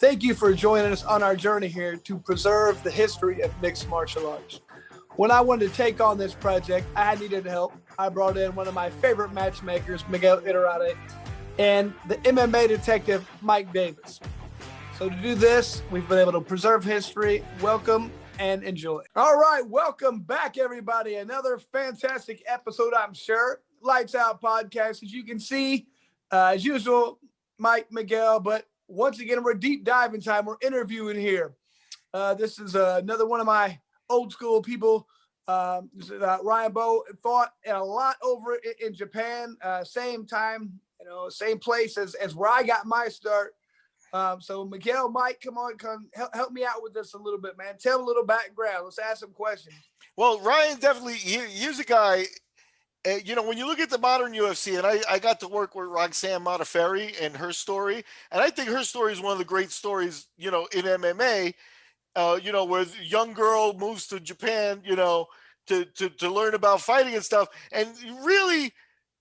Thank you for joining us on our journey here to preserve the history of mixed martial arts. When I wanted to take on this project, I needed help. I brought in one of my favorite matchmakers, Miguel Iturrate, and the MMA detective, Mike Davis. So to do this, we've been able to preserve history. Welcome and enjoy. All right, welcome back, everybody. Another fantastic episode, I'm sure. Lights Out Podcast. As you can see, as usual, Mike, Miguel, but once again, we're deep diving time. We're interviewing here. This is another one of my old school people. Ryan Bow fought a lot over in Japan. Same time, same place as where I got my start. So Miguel, Mike, come help me out with this a little bit, man. Tell a little background. Let's ask some questions. Well, Ryan definitely, here's a guy. When you look at the modern UFC, and I got to work with Roxanne Modafferi and her story, and I think her story is one of the great stories, in MMA, where a young girl moves to Japan, to learn about fighting and stuff. And really,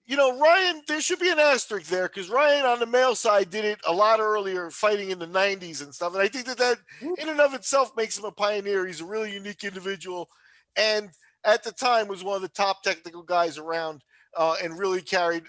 Ryan, there should be an asterisk there because Ryan on the male side did it a lot earlier, fighting in the 90s and stuff. And I think that in and of itself makes him a pioneer. He's a really unique individual. And at the time was one of the top technical guys around and really carried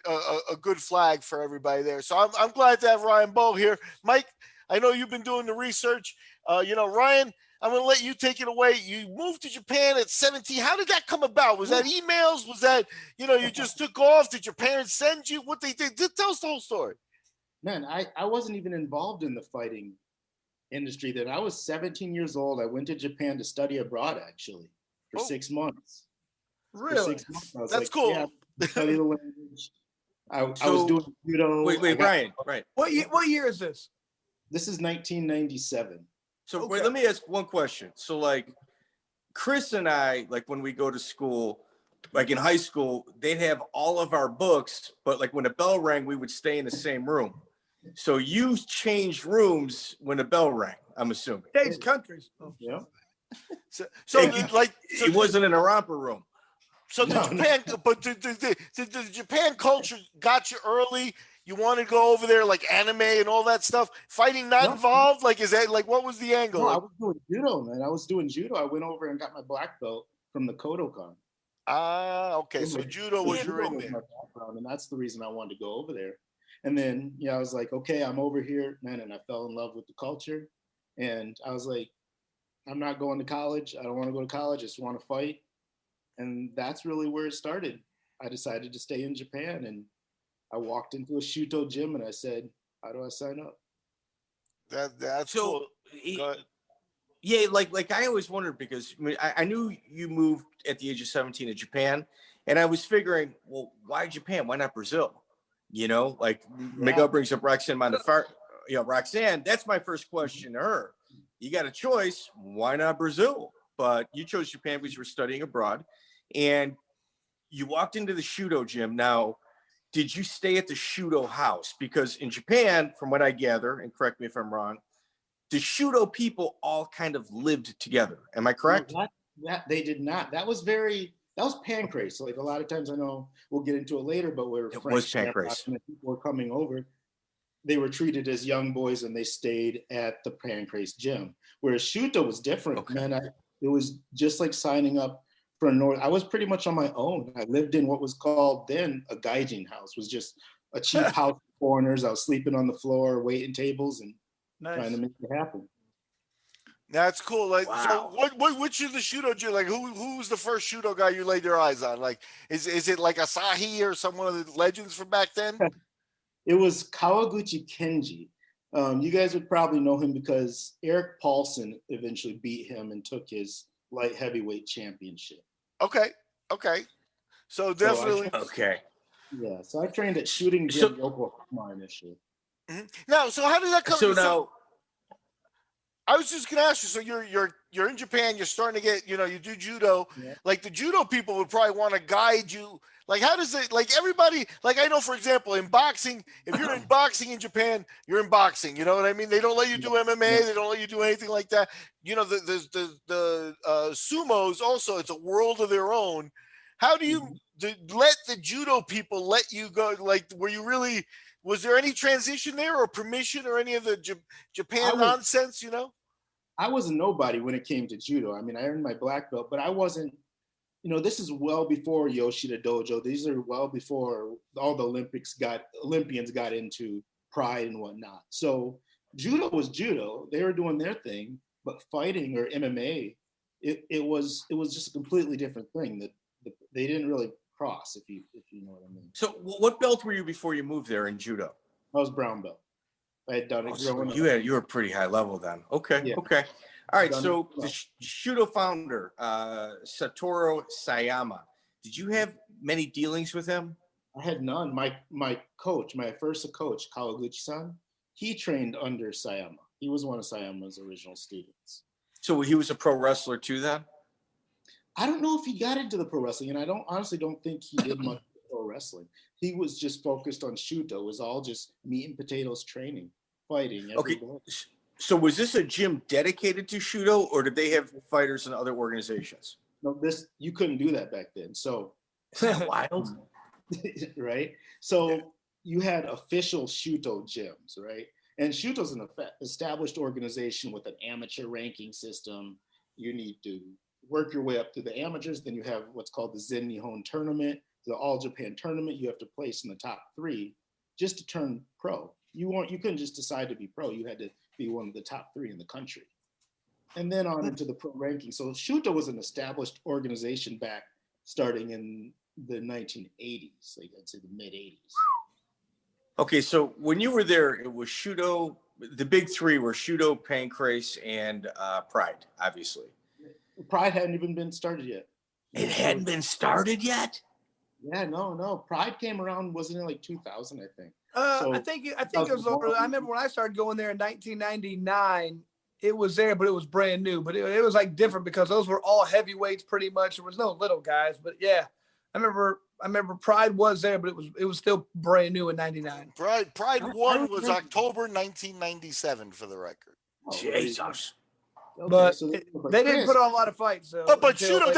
a good flag for everybody there. So I'm glad to have Ryan Bow here. Mike, I know you've been doing the research. Ryan, I'm going to let you take it away. You moved to Japan at 17. How did that come about? Was that emails? Was that, you just took off? Did your parents send you what they did? Tell us the whole story. Man, I wasn't even involved in the fighting industry then. I was 17 years old. I went to Japan to study abroad, actually. For 6 months. Really? For 6 months. I was That's cool. Yeah, study the language. I was doing judo. Wait, Ryan. Right. What year is this? This is 1997. So Okay. wait, let me ask one question. So like Chris and I, like when we go to school, like in high school, they'd have all of our books, but like when the bell rang, we would stay in the same room. So you changed rooms when the bell rang, I'm assuming. Changed countries. Oh. Yeah. So It wasn't in a romper room. So the Japan culture got you early. You want to go over there like anime and all that stuff. Fighting not involved. Like, is that like what was the angle? No, I was doing judo, man. I was doing judo. I went over and got my black belt from the Kodokan. Okay. So judo was your in there. My background, and that's the reason I wanted to go over there. And then, I was like, okay, I'm over here, man, and I fell in love with the culture. And I was like, I'm not going to college. I don't want to go to college. I just want to fight. And that's really where it started. I decided to stay in Japan, and I walked into a SHOOTO gym and I said, how do I sign up? That's So, cool. yeah, like I always wondered because I knew you moved at the age of 17 to Japan, and I was figuring, well, why Japan? Why not Brazil? Miguel brings up Roxanne Modafferi. Roxanne, that's my first question to her. You got a choice. Why not Brazil? But you chose Japan because you were studying abroad, and you walked into the Shudo gym. Now, did you stay at the Shudo house? Because in Japan, from what I gather, and correct me if I'm wrong, the Shudo people all kind of lived together. Am I correct? That they did not. That was pancrase. So like a lot of times, I know we'll get into it later, but where It was pancrase. and people were coming over, they were treated as young boys and they stayed at the pancrase gym. Whereas Shuto was different, Okay. man. It was just like signing up for I was pretty much on my own. I lived in what was called then a gaijin house. It was just a cheap house for foreigners. I was sleeping on the floor, waiting tables, and trying to make it happen. That's cool. Like, wow. So which of the Shudo gym? Like, who was the first Shudo guy you laid your eyes on? Like, is it like Asahi or some one of the legends from back then? It was Kawaguchi Kenji. You guys would probably know him because Eric Paulson eventually beat him and took his light heavyweight championship. Okay. So definitely. Okay. Yeah. So I trained at Shooting Gym Yokohama initially. Mm-hmm. Now, so how does that come? So now, I was just gonna ask you. So you're in Japan. You're starting to get, you do judo. Yeah. Like the judo people would probably want to guide you. Like, how does it? Like everybody. Like I know, for example, in boxing, if you're in boxing in Japan, you're in boxing. You know what I mean? They don't let you do MMA. Yeah. They don't let you do anything like that. The sumos also. It's a world of their own. How do you let the judo people let you go? Like, were you really Was there any transition there or permission or any of the Japan nonsense, you know? I was a nobody when it came to judo. I mean, I earned my black belt, but I wasn't, you know, this is well before Yoshida Dojo. These are well before all the Olympians got into Pride and whatnot. So judo was judo. They were doing their thing, but fighting or MMA, it was just a completely different thing that they didn't really cross, if you know what I mean. So what belt were you before you moved there in judo? I was brown belt. I had done it growing up. You were pretty high level then. Okay. Yeah. Okay. All right. So the Shudo founder, Satoru Sayama, did you have many dealings with him? I had none. My coach, my first coach, Kawaguchi-san, he trained under Sayama. He was one of Sayama's original students. So he was a pro wrestler too then? I don't know if he got into the pro wrestling, and I honestly don't think he did much pro wrestling. He was just focused on Shuto. It was all just meat and potatoes training, fighting. Okay. So was this a gym dedicated to Shudo, or did they have fighters in other organizations? No, you couldn't do that back then. So wild. Right? So you had official Shuto gyms, right? And Shuto's an established organization with an amateur ranking system. You need to work your way up to the amateurs. Then you have what's called the Zen Nihon tournament, the All Japan tournament. You have to place in the top 3 just to turn pro. You couldn't just decide to be pro. You had to be one of the top 3 in the country. And then on into the pro ranking. So Shuto was an established organization back starting in the 1980s, like I'd say the mid 80s. Okay, so when you were there, it was Shudo. The big 3 were Shudo, Pancrase, and Pride, obviously. Pride hadn't even been started yet. It hadn't been started yet? Yeah, no. Pride came around, wasn't it like 2000, I think? I think it was over. I remember when I started going there in 1999, it was there, but it was brand new. But it was like different because those were all heavyweights pretty much. There was no little guys, but yeah, I remember Pride was there, but it was still brand new in 99. Pride 1 was October 1997 for the record. Oh, Jesus. Okay, But so they didn't put on a lot of fights. So but Shudo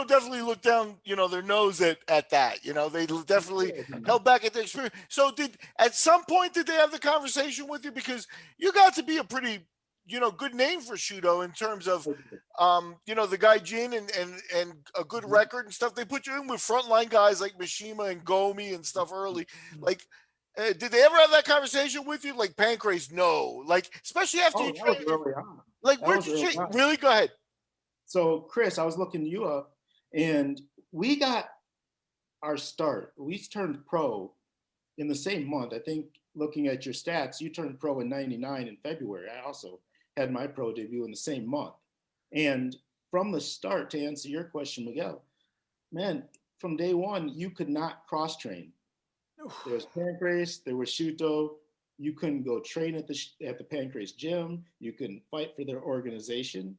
definitely looked down, you know, their nose at that. You know, they definitely held back at the experience. So at some point did they have the conversation with you, because you got to be a pretty, you know, good name for Shudo in terms of, you know, the guy Jin and a good record and stuff. They put you in with frontline guys like Mishima and Gomi and stuff early. Like, did they ever have that conversation with you? Like Pancrase, no. Like, especially after you trained. Like, where'd you train? Really? Go ahead. So, Chris, I was looking you up, and we got our start. We turned pro in the same month. I think looking at your stats, you turned pro in 99 in February. I also had my pro debut in the same month. And from the start, to answer your question, Miguel, man, from day one, you could not cross-train. There was Pancrase, there was Shuto. You couldn't go train at the Pancrase gym. You couldn't fight for their organization.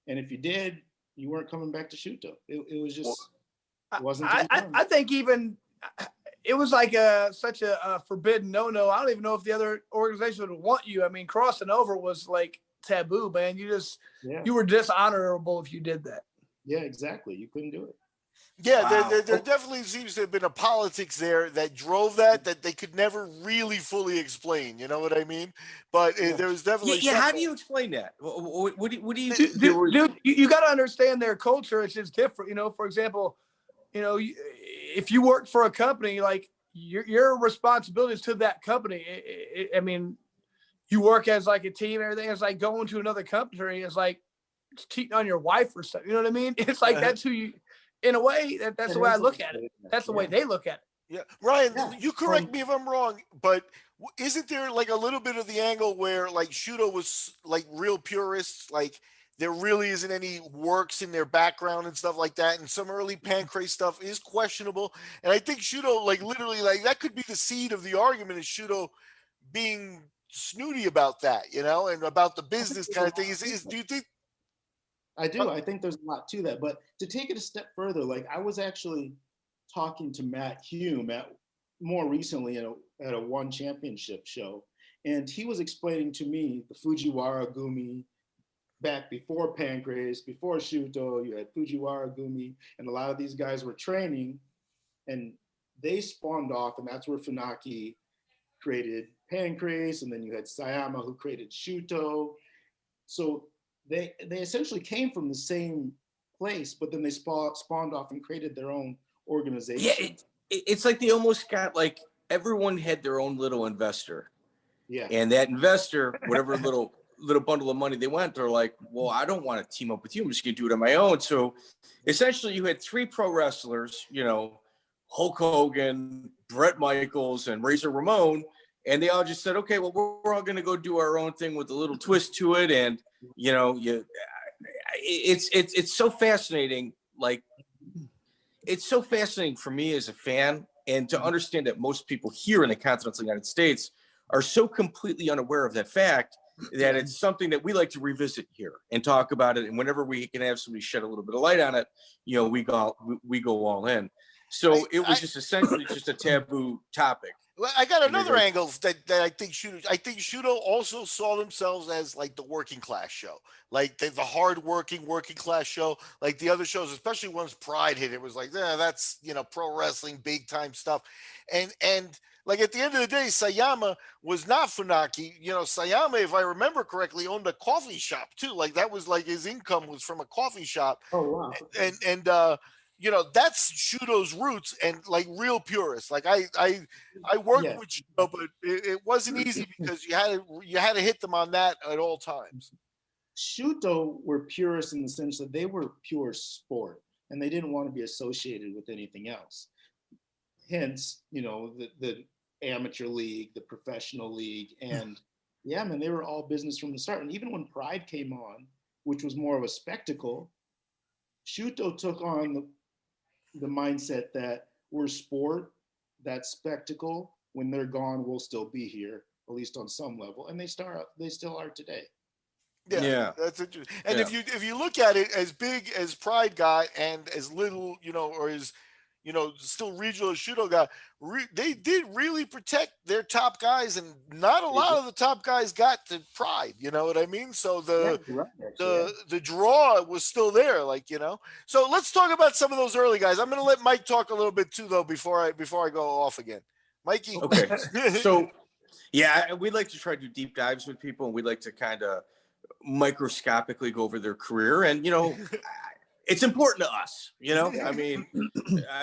And if you did, you weren't coming back to Shuto. It was just, it wasn't. I think even it was like such a forbidden no. I don't even know if the other organization would want you. I mean, crossing over was like taboo, man. You were dishonorable if you did that. Yeah, exactly. You couldn't do it. Yeah, wow. there definitely seems to have been a politics there that drove that they could never really fully explain. You know what I mean? But there was definitely how do you explain that? What do you dude, you got to understand their culture. It's just different. You know, for example, you know, if you work for a company, like your responsibilities to that company. I mean, you work as like a team and everything. It's like going to another country. It's like cheating on your wife or something. You know what I mean? It's like that's who you. In a way, that's the way I look at it. That's the way they look at it. Yeah, Ryan, you correct me if I'm wrong, but isn't there like a little bit of the angle where like Shudo was like real purists, like there really isn't any works in their background and stuff like that, and some early Pancrase stuff is questionable, and I think Shudo like literally like that could be the seed of the argument is Shudo being snooty about that, you know, and about the business kind of thing. Do you think? I do. I think there's a lot to that. But to take it a step further, like I was actually talking to Matt Hume more recently at a One Championship show, and he was explaining to me the Fujiwara Gumi back before Pancrase, before Shuto. You had Fujiwara Gumi, and a lot of these guys were training, and they spawned off, and that's where Funaki created Pancrase, and then you had Sayama who created SHOOTO. So they essentially came from the same place, but then they spawned off and created their own organization. Yeah, it's like they almost got like everyone had their own little investor. Yeah. And that investor, whatever little bundle of money they went, they're like, well, I don't want to team up with you. I'm just going to do it on my own. So essentially you had 3 pro wrestlers, you know, Hulk Hogan, Bret Michaels, and Razor Ramon. And they all just said, okay, well, we're all going to go do our own thing with a little twist to it. And, you know, it's so fascinating. Like, it's so fascinating for me as a fan, and to understand that most people here in the continental United States are so completely unaware of that fact, that it's something that we like to revisit here and talk about it. And whenever we can have somebody shed a little bit of light on it, you know, we go all in. So it was just essentially just a taboo topic. Well, I got another angle that I think Shudo also saw themselves as like the working class show, like the hard-working working class show, like the other shows, especially once Pride hit. It was like, yeah, that's, you know, pro wrestling, big time stuff. And like at the end of the day, Sayama was not Funaki. You know, Sayama, if I remember correctly, owned a coffee shop too. Like that was like his income was from a coffee shop. Oh, wow. And you know, that's Shudo's roots, and like real purists. Like I worked with Shudo, but it wasn't easy because you had to hit them on that at all times. Shudo were purists in the sense that they were pure sport, and they didn't want to be associated with anything else. Hence, you know, the amateur league, the professional league, and yeah, man, they were all business from the start. And even when Pride came on, which was more of a spectacle, Shudo took on the mindset that we're sport, that spectacle. When they're gone, we'll still be here, at least on some level, and they still are today. Yeah, that's interesting. And if you look at it, as big as Pride got and as little, you know, or as, you know, still regional as Shudo got, they did really protect their top guys, and not a lot of the top guys got to Pride. You know what I mean? So the draw was still there, like, you know. So let's talk about some of those early guys. I'm going to let Mike talk a little bit too, though, before I go off again. Mikey. Okay. So yeah, we'd like to try to do deep dives with people, and we'd like to kind of microscopically go over their career, and, you know, it's important to us, you know. I mean,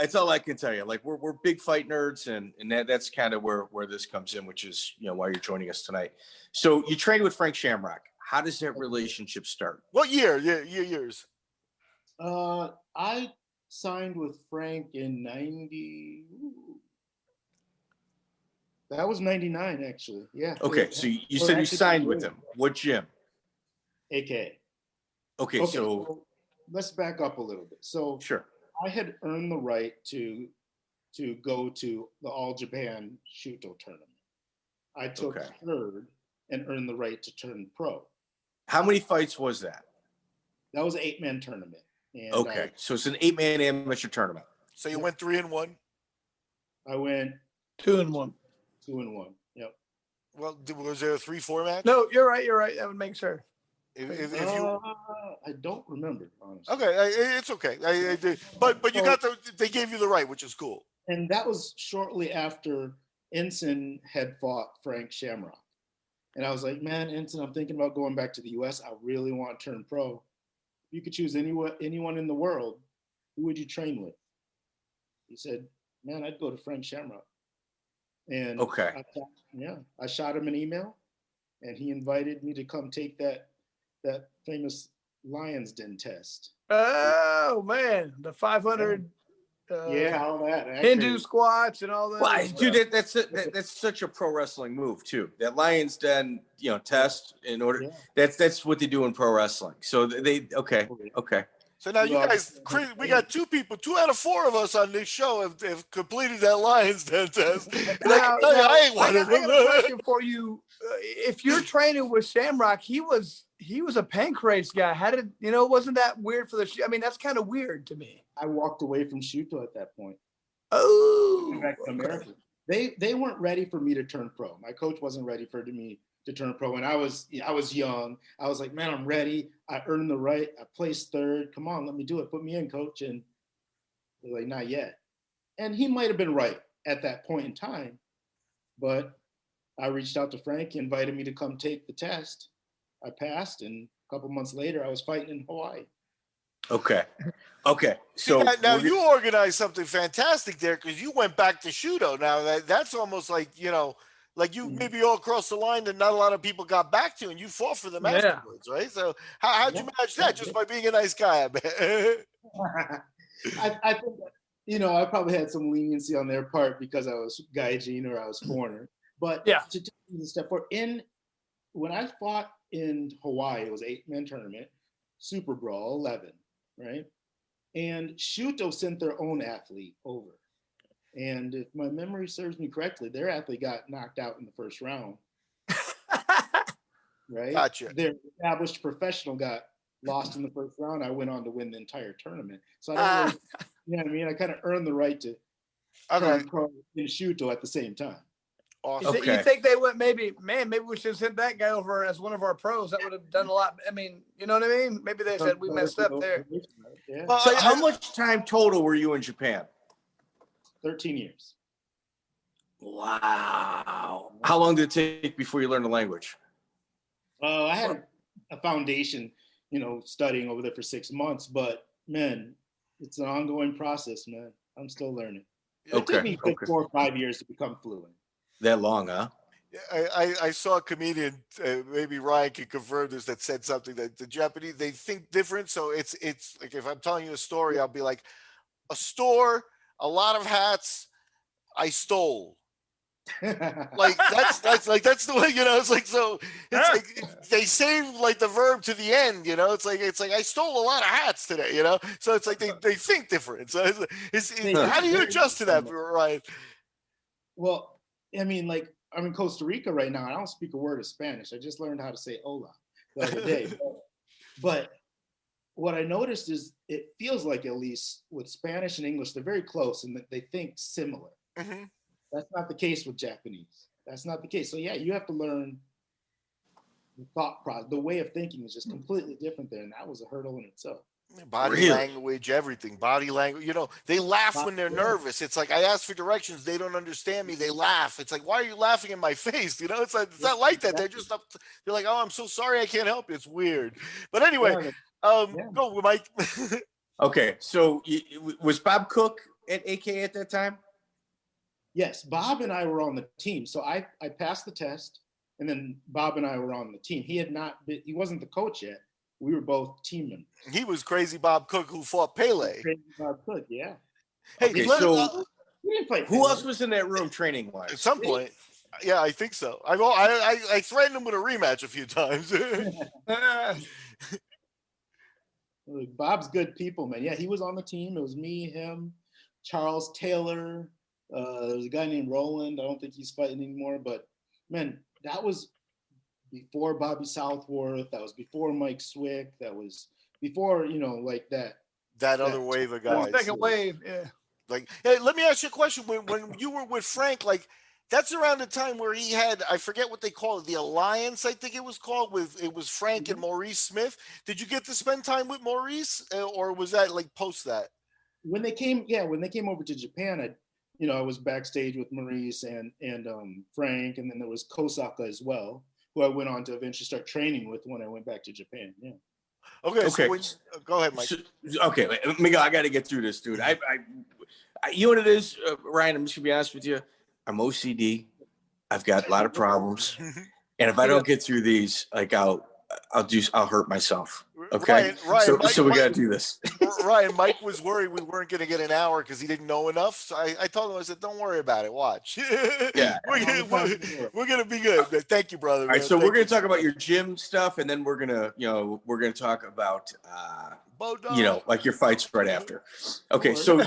it's all I can tell you. Like, we're big fight nerds, and that's kind of where this comes in, which is, you know, why you're joining us tonight. So you trained with Frank Shamrock. How does that relationship start? What year? Years. I signed with Frank in 90. That was 99, actually. Yeah. Okay, so you said you signed with him. What gym? AK. Okay, so let's back up a little bit. So sure, I had earned the right to go to the All Japan Shuto tournament. I took third and earned the right to turn pro. How many fights was that? That was an 8-man tournament. And okay, so it's an 8-man amateur tournament. So you went 3-1. I went 2-1. 2-1. Yep. Well, was there a 3-4 match? No, you're right. That would make sure. If you, I don't remember, honestly. Okay, it's okay. But you got they gave you the right, which is cool. And that was shortly after Enson had fought Frank Shamrock. And I was like, man, Enson, I'm thinking about going back to the US. I really want to turn pro. If you could choose anyone in the world, who would you train with? He said, man, I'd go to Frank Shamrock. And I shot him an email, and he invited me to come take that famous Lion's Den test. Oh man, the 500. All that Hindu squats and all that. Well, dude, that's such a pro wrestling move too. That Lion's Den, you know, test in order. Yeah. That's what they do in pro wrestling. So they okay. So now you guys, we got 2 people, 2 out of 4 of us on this show have completed that Lion's Den test. I ain't one of them. I got a question for you. If you're training with Shamrock, he was a Pancrase guy. How did, you know, wasn't that weird for the, I mean, that's kind of weird to me. I walked away from Shuto at that point. Oh. Back to America. They weren't ready for me to turn pro. My coach wasn't ready for me to turn pro. And I was young. I was like, man, I'm ready. I earned the right. I placed third. Come on, let me do it. Put me in, coach. And they're like, not yet. And he might have been right at that point in time. But I reached out to Frank, he invited me to come take the test. I passed, and a couple months later, I was fighting in Hawaii. Okay. So now you organized something fantastic there because you went back to Shudo. Now that's almost like, you know, like you maybe all across the line that not a lot of people got back to, and you fought for them afterwards, right? So how'd you manage that? Just by being a nice guy, I bet. I think that, you know, I probably had some leniency on their part because I was Gaijin or I was foreigner. But to take the step forward, when I fought in Hawaii, it was 8-man tournament, SuperBrawl 11, right? And Shooto sent their own athlete over. And if my memory serves me correctly, their athlete got knocked out in the first round. Right? Gotcha. Their established professional got lost in the first round. I went on to win the entire tournament. So I don't really, you know what I mean? I kind of earned the right to turn pro in Shooto at the same time. Awesome. You think they would maybe we should send that guy over as one of our pros? That would have done a lot. I mean, you know what I mean? Maybe they said we messed up there. Yeah. Well, so how much time total were you in Japan? 13 years. Wow. How long did it take before you learned the language? I had a foundation, you know, studying over there for 6 months, but man, it's an ongoing process, man. I'm still learning. It took me 4 or 5 years to become fluent. That long, huh? I saw a comedian, maybe Ryan can confirm this, that said something that the Japanese, they think different. So it's like, if I'm telling you a story, I'll be like, a store, a lot of hats, I stole. Like that's the way, you know, it's like, so it's like they save like the verb to the end, you know, it's like I stole a lot of hats today, you know, so it's like they think different. So how do you adjust to that, Ryan? Well, I mean, like, I'm in Costa Rica right now. I don't speak a word of Spanish. I just learned how to say hola the other day. But what I noticed is it feels like, at least with Spanish and English, they're very close and they think similar. Mm-hmm. That's not the case with Japanese. That's not the case. So yeah, you have to learn the thought process. The way of thinking is just completely different there. And that was a hurdle in itself. Body language, everything. Body language. You know, they laugh when they're nervous. It's like I ask for directions, they don't understand me. They laugh. It's like, why are you laughing in my face? You know, it's not like that. They're just up. They're like, oh, I'm so sorry, I can't help you. It's weird. But anyway, go, Mike. Okay, so was Bob Cook at AK at that time? Yes, Bob and I were on the team. So I passed the test, and then Bob and I were on the team. He wasn't the coach yet. We were both team members. He was Crazy Bob Cook, who fought Pele. Crazy Bob Cook, yeah. Hey, so who else was in that room training wise? At some point, yeah, I think so. I threatened him with a rematch a few times. Bob's good people, man. Yeah, he was on the team. It was me, him, Charles Taylor. There was a guy named Roland. I don't think he's fighting anymore, but man, that was before Bobby Southworth. That was before Mike Swick. That was before, you know, like that other wave of guys. Second wave, yeah. Like, hey, let me ask you a question. When you were with Frank, like, that's around the time where he had, I forget what they call it, the Alliance, I think it was called, it was Frank and Maurice Smith. Did you get to spend time with Maurice, or was that like post that? When they came over to Japan, I was backstage with Maurice and Frank, and then there was Kosaka as well, who I went on to eventually start training with when I went back to Japan. Yeah. Okay. So go ahead, Mike. Okay, Miguel, I got to get through this, dude. I you know what it is, Ryan? I'm just gonna be honest with you. I'm OCD. I've got a lot of problems, and if I don't get through these, like I'll hurt myself. Okay, Ryan, so we got to do this. Ryan, Mike was worried we weren't going to get an hour because he didn't know enough. So I told him, I said, don't worry about it. Watch. Yeah, we're gonna be good. Thank you, brother. All right, so we're going to talk about your gym stuff, and then we're gonna talk about like your fights right after. Okay, so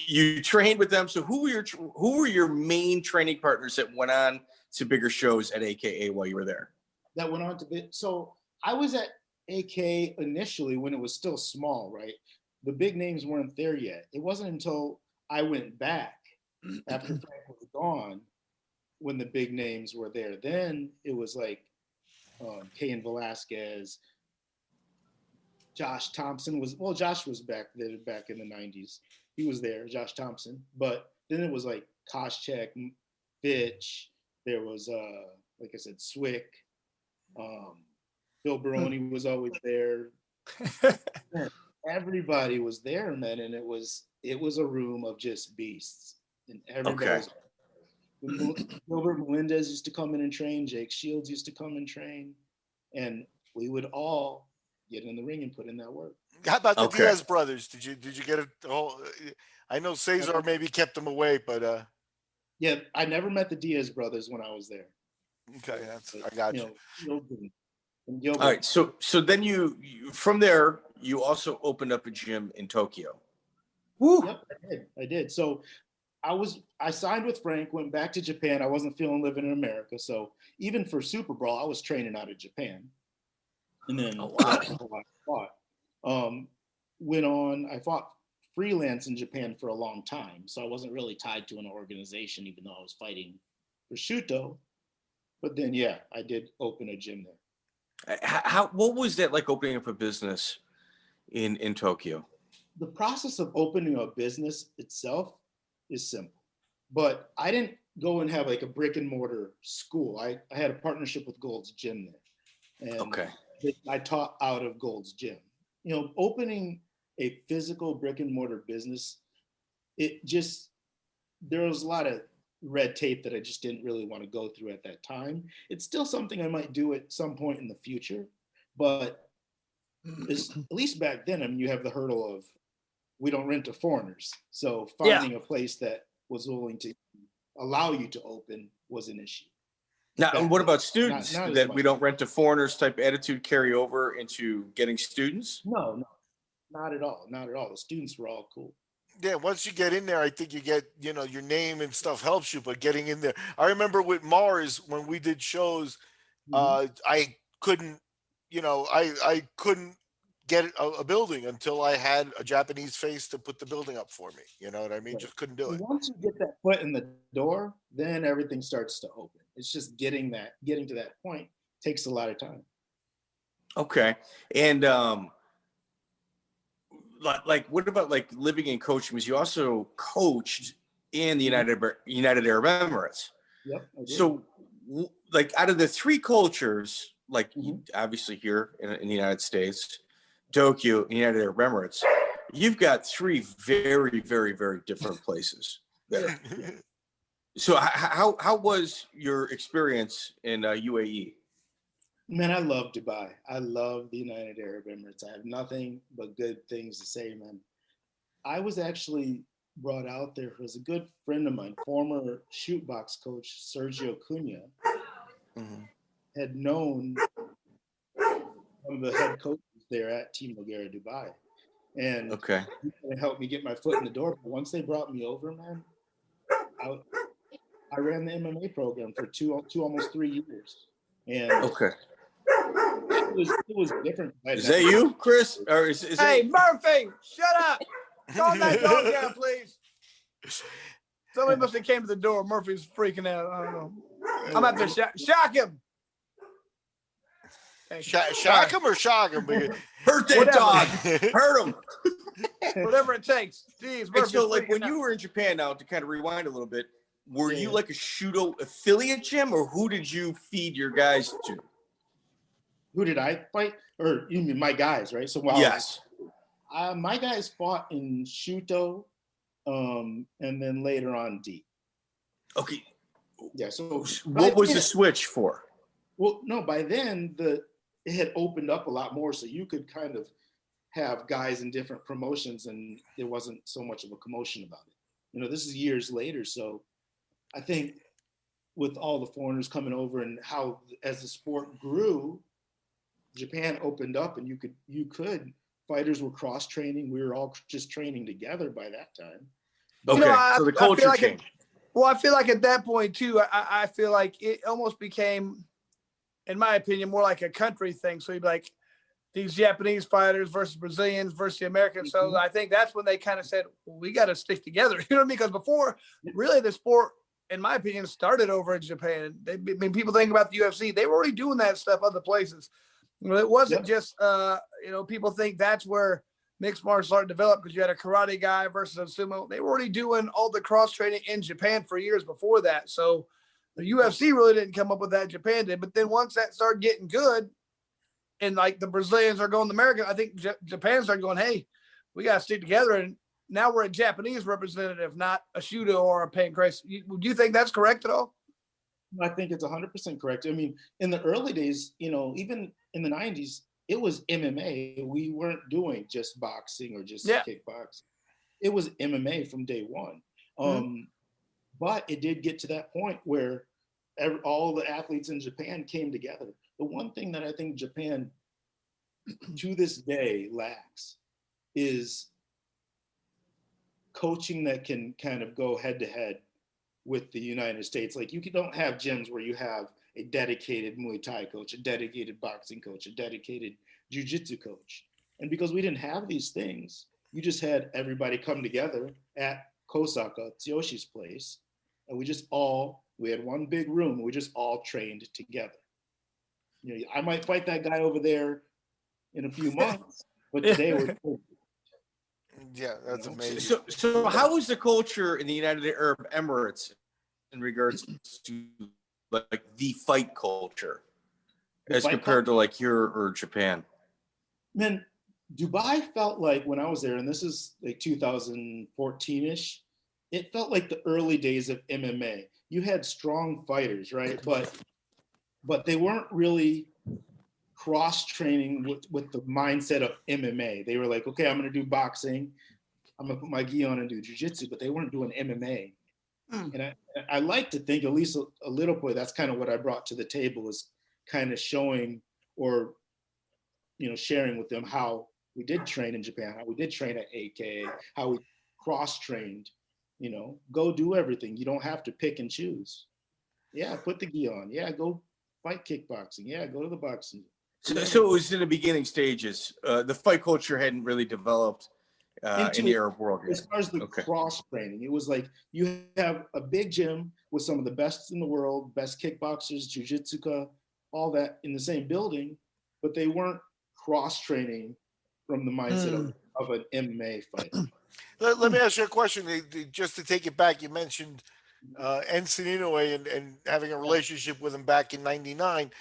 you trained with them. So who were your main training partners that went on to bigger shows at AKA while you were there? That went on to so I was at AK initially when it was still small, right? The big names weren't there yet. It wasn't until I went back after Frank was gone when the big names were there. Then it was like Cain Velasquez, Josh Thompson Josh was back in the 90s. He was there, Josh Thompson. But then it was like Koscheck, Fitch, There was, like I said, Swick. Bill Baroni was always there. Man, everybody was there, man, and it was a room of just beasts, and everybody. Gilbert Melendez used to come in and train. Jake Shields used to come and train, and we would all get in the ring and put in that work. How about the Diaz brothers? Did you get it? I know Cesar maybe kept them away, but yeah, I never met the Diaz brothers when I was there. Okay, I got you. All right, so then you from there you also opened up a gym in Tokyo. Woo. Yep, I did. So I signed with Frank, went back to Japan. I wasn't feeling living in America, so even for SuperBrawl, I was training out of Japan. And then I fought freelance in Japan for a long time, so I wasn't really tied to an organization, even though I was fighting for Shooto. But then, yeah, I did open a gym there. What was that like, opening up a business in Tokyo? The process of opening a business itself is simple, but I didn't go and have like a brick and mortar school. I had a partnership with Gold's Gym there, and I taught out of Gold's Gym. You know, opening a physical brick and mortar business, there was a lot of red tape that I just didn't really want to go through at that time. It's still something I might do at some point in the future, but at least back then, I mean, you have the hurdle of we don't rent to foreigners. So finding a place that was willing to allow you to open was an issue. Now, and what about students that we don't rent to foreigners type attitude carry over into getting students? No, not at all. Not at all. The students were all cool. Yeah, once you get in there, I think you get, your name and stuff helps you, but getting in there. I remember with Mars, when we did shows, I couldn't, I couldn't get a building until I had a Japanese face to put the building up for me. You know what I mean? Right. Just couldn't do it. Once you get that foot in the door, then everything starts to open. It's just getting to that point takes a lot of time. Okay. And like what about like living and coaching? Because you also coached in the United Arab Emirates. Yep. So like out of the three cultures, like obviously here in the United States, Tokyo, United Arab Emirates, you've got three very, very, very different places there. So how was your experience in UAE? Man, I love Dubai. I love the United Arab Emirates. I have nothing but good things to say, man. I was actually brought out there because a good friend of mine, former shoot box coach Sergio Cunha, had known one of the head coaches there at Team Nogueira Dubai. And he helped me get my foot in the door. But once they brought me over, man, I ran the MMA program for almost 3 years. And it was different. Is that you, Chris? Or is hey, Murphy, shut up. Calm that dog down, please. Somebody must have came to the door. Murphy's freaking out. I don't know. I'm about to shock him. Shock him or shock him? Hurt that dog. Hurt him. Whatever it takes. Jeez, Murphy's so like when you were in Japan, now to kind of rewind a little bit, were you like a Shooto affiliate gym, or who did you feed your guys to? Who did I fight? Or you mean my guys, right? So yes. My guys fought in Shooto, and then later on D. Okay. Yeah. So what was the switch for? Well, no, by then it had opened up a lot more, so you could kind of have guys in different promotions, and there wasn't so much of a commotion about it. This is years later, so I think with all the foreigners coming over and how as the sport grew, Japan opened up, and you could fighters were cross training. We were all just training together by that time. Okay, so the culture changed. I feel like at that point too, I feel like it almost became, in my opinion, more like a country thing. So you'd be like these Japanese fighters versus Brazilians versus the Americans. So I think that's when they kind of said, well, we got to stick together. You know what I mean? Because before, really, the sport, in my opinion, started over in Japan. People think about the UFC. They were already doing that stuff other places. It wasn't just, people think that's where mixed martial art developed because you had a karate guy versus a sumo. They were already doing all the cross training in Japan for years before that. So The UFC really didn't come up with that. Japan did. But then once that started getting good, and like the Brazilians are going to America, I think Japan started going, hey, we got to stick together. And now we're a Japanese representative, not a Shooto or a Pancrase. Do you think that's correct at all? I think it's 100% correct. I mean, in the early days, even in the 90s, it was MMA. We weren't doing just boxing or just kickboxing. It was MMA from day one. But it did get to that point where all the athletes in Japan came together. The one thing that I think Japan to this day lacks is coaching that can kind of go head to head with the United States. Like, you don't have gyms where you have a dedicated Muay Thai coach, a dedicated boxing coach, a dedicated jiu-jitsu coach. And because we didn't have these things, you just had everybody come together at Kosaka, Tsuyoshi's place, and we had one big room, we just all trained together. I might fight that guy over there in a few months, but today we're yeah, that's amazing. So how is the culture in the United Arab Emirates in regards to like the fight culture as compared to like here or Japan? Man, Dubai felt like, when I was there, and this is like 2014-ish, it felt like the early days of MMA. You had strong fighters, right? But they weren't really cross-training with the mindset of MMA. They were like, okay, I'm going to do boxing. I'm going to put my gi on and do jiu-jitsu, but they weren't doing MMA. And I like to think, at least a little bit, that's kind of what I brought to the table, is kind of showing or, sharing with them how we did train in Japan, how we did train at AK, how we cross-trained, go do everything. You don't have to pick and choose. Yeah, put the gi on. Yeah, go fight kickboxing. Yeah, go to the boxing. So it was in the beginning stages. The fight culture hadn't really developed in the Arab world yet. As far as the cross-training, it was like you have a big gym with some of the best in the world, best kickboxers, jiu-jitsu, all that in the same building, but they weren't cross-training from the mindset of an MMA fight. Let me ask you a question. Just to take it back, you mentioned Enson Inoue and having a relationship with him back in '99.